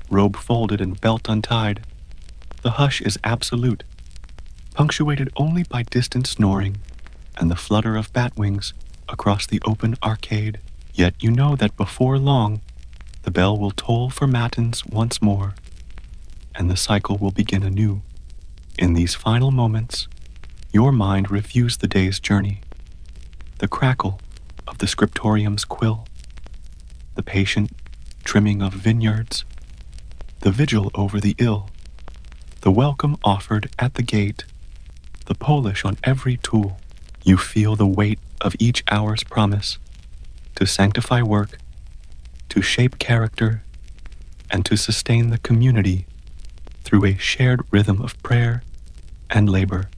robe folded and belt untied. The hush is absolute, punctuated only by distant snoring and the flutter of bat wings across the open arcade. Yet you know that before long, the bell will toll for matins once more, and the cycle will begin anew. In these final moments, your mind reviews the day's journey, the crackle of the scriptorium's quill, the patient trimming of vineyards, the vigil over the ill, the welcome offered at the gate, the polish on every tool. You feel the weight of each hour's promise to sanctify work, to shape character, and to sustain the community through a shared rhythm of prayer and labor.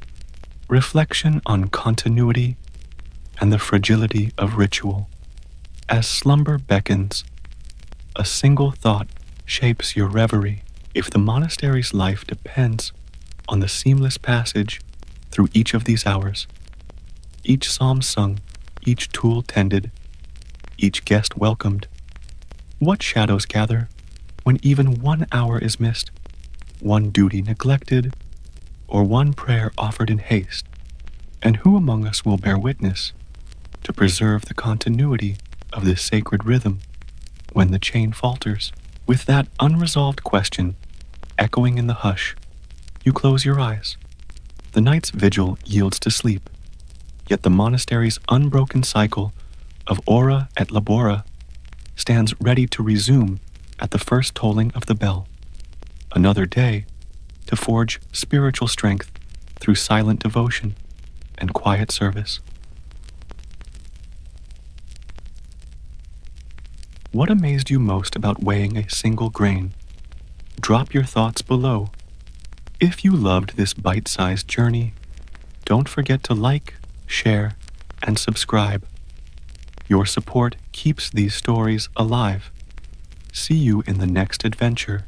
Reflection on continuity and the fragility of ritual. As slumber beckons, a single thought shapes your reverie. If the monastery's life depends on the seamless passage through each of these hours, each psalm sung, each tool tended, each guest welcomed, what shadows gather when even 1 hour is missed, one duty neglected, or one prayer offered in haste? And who among us will bear witness to preserve the continuity of this sacred rhythm when the chain falters? With that unresolved question echoing in the hush, you close your eyes. The night's vigil yields to sleep, yet the monastery's unbroken cycle of ora et labora stands ready to resume at the first tolling of the bell. Another day to forge spiritual strength through silent devotion and quiet service. What amazed you most about weighing a single grain? Drop your thoughts below. If you loved this bite-sized journey, don't forget to like, share, and subscribe. Your support keeps these stories alive. See you in the next adventure.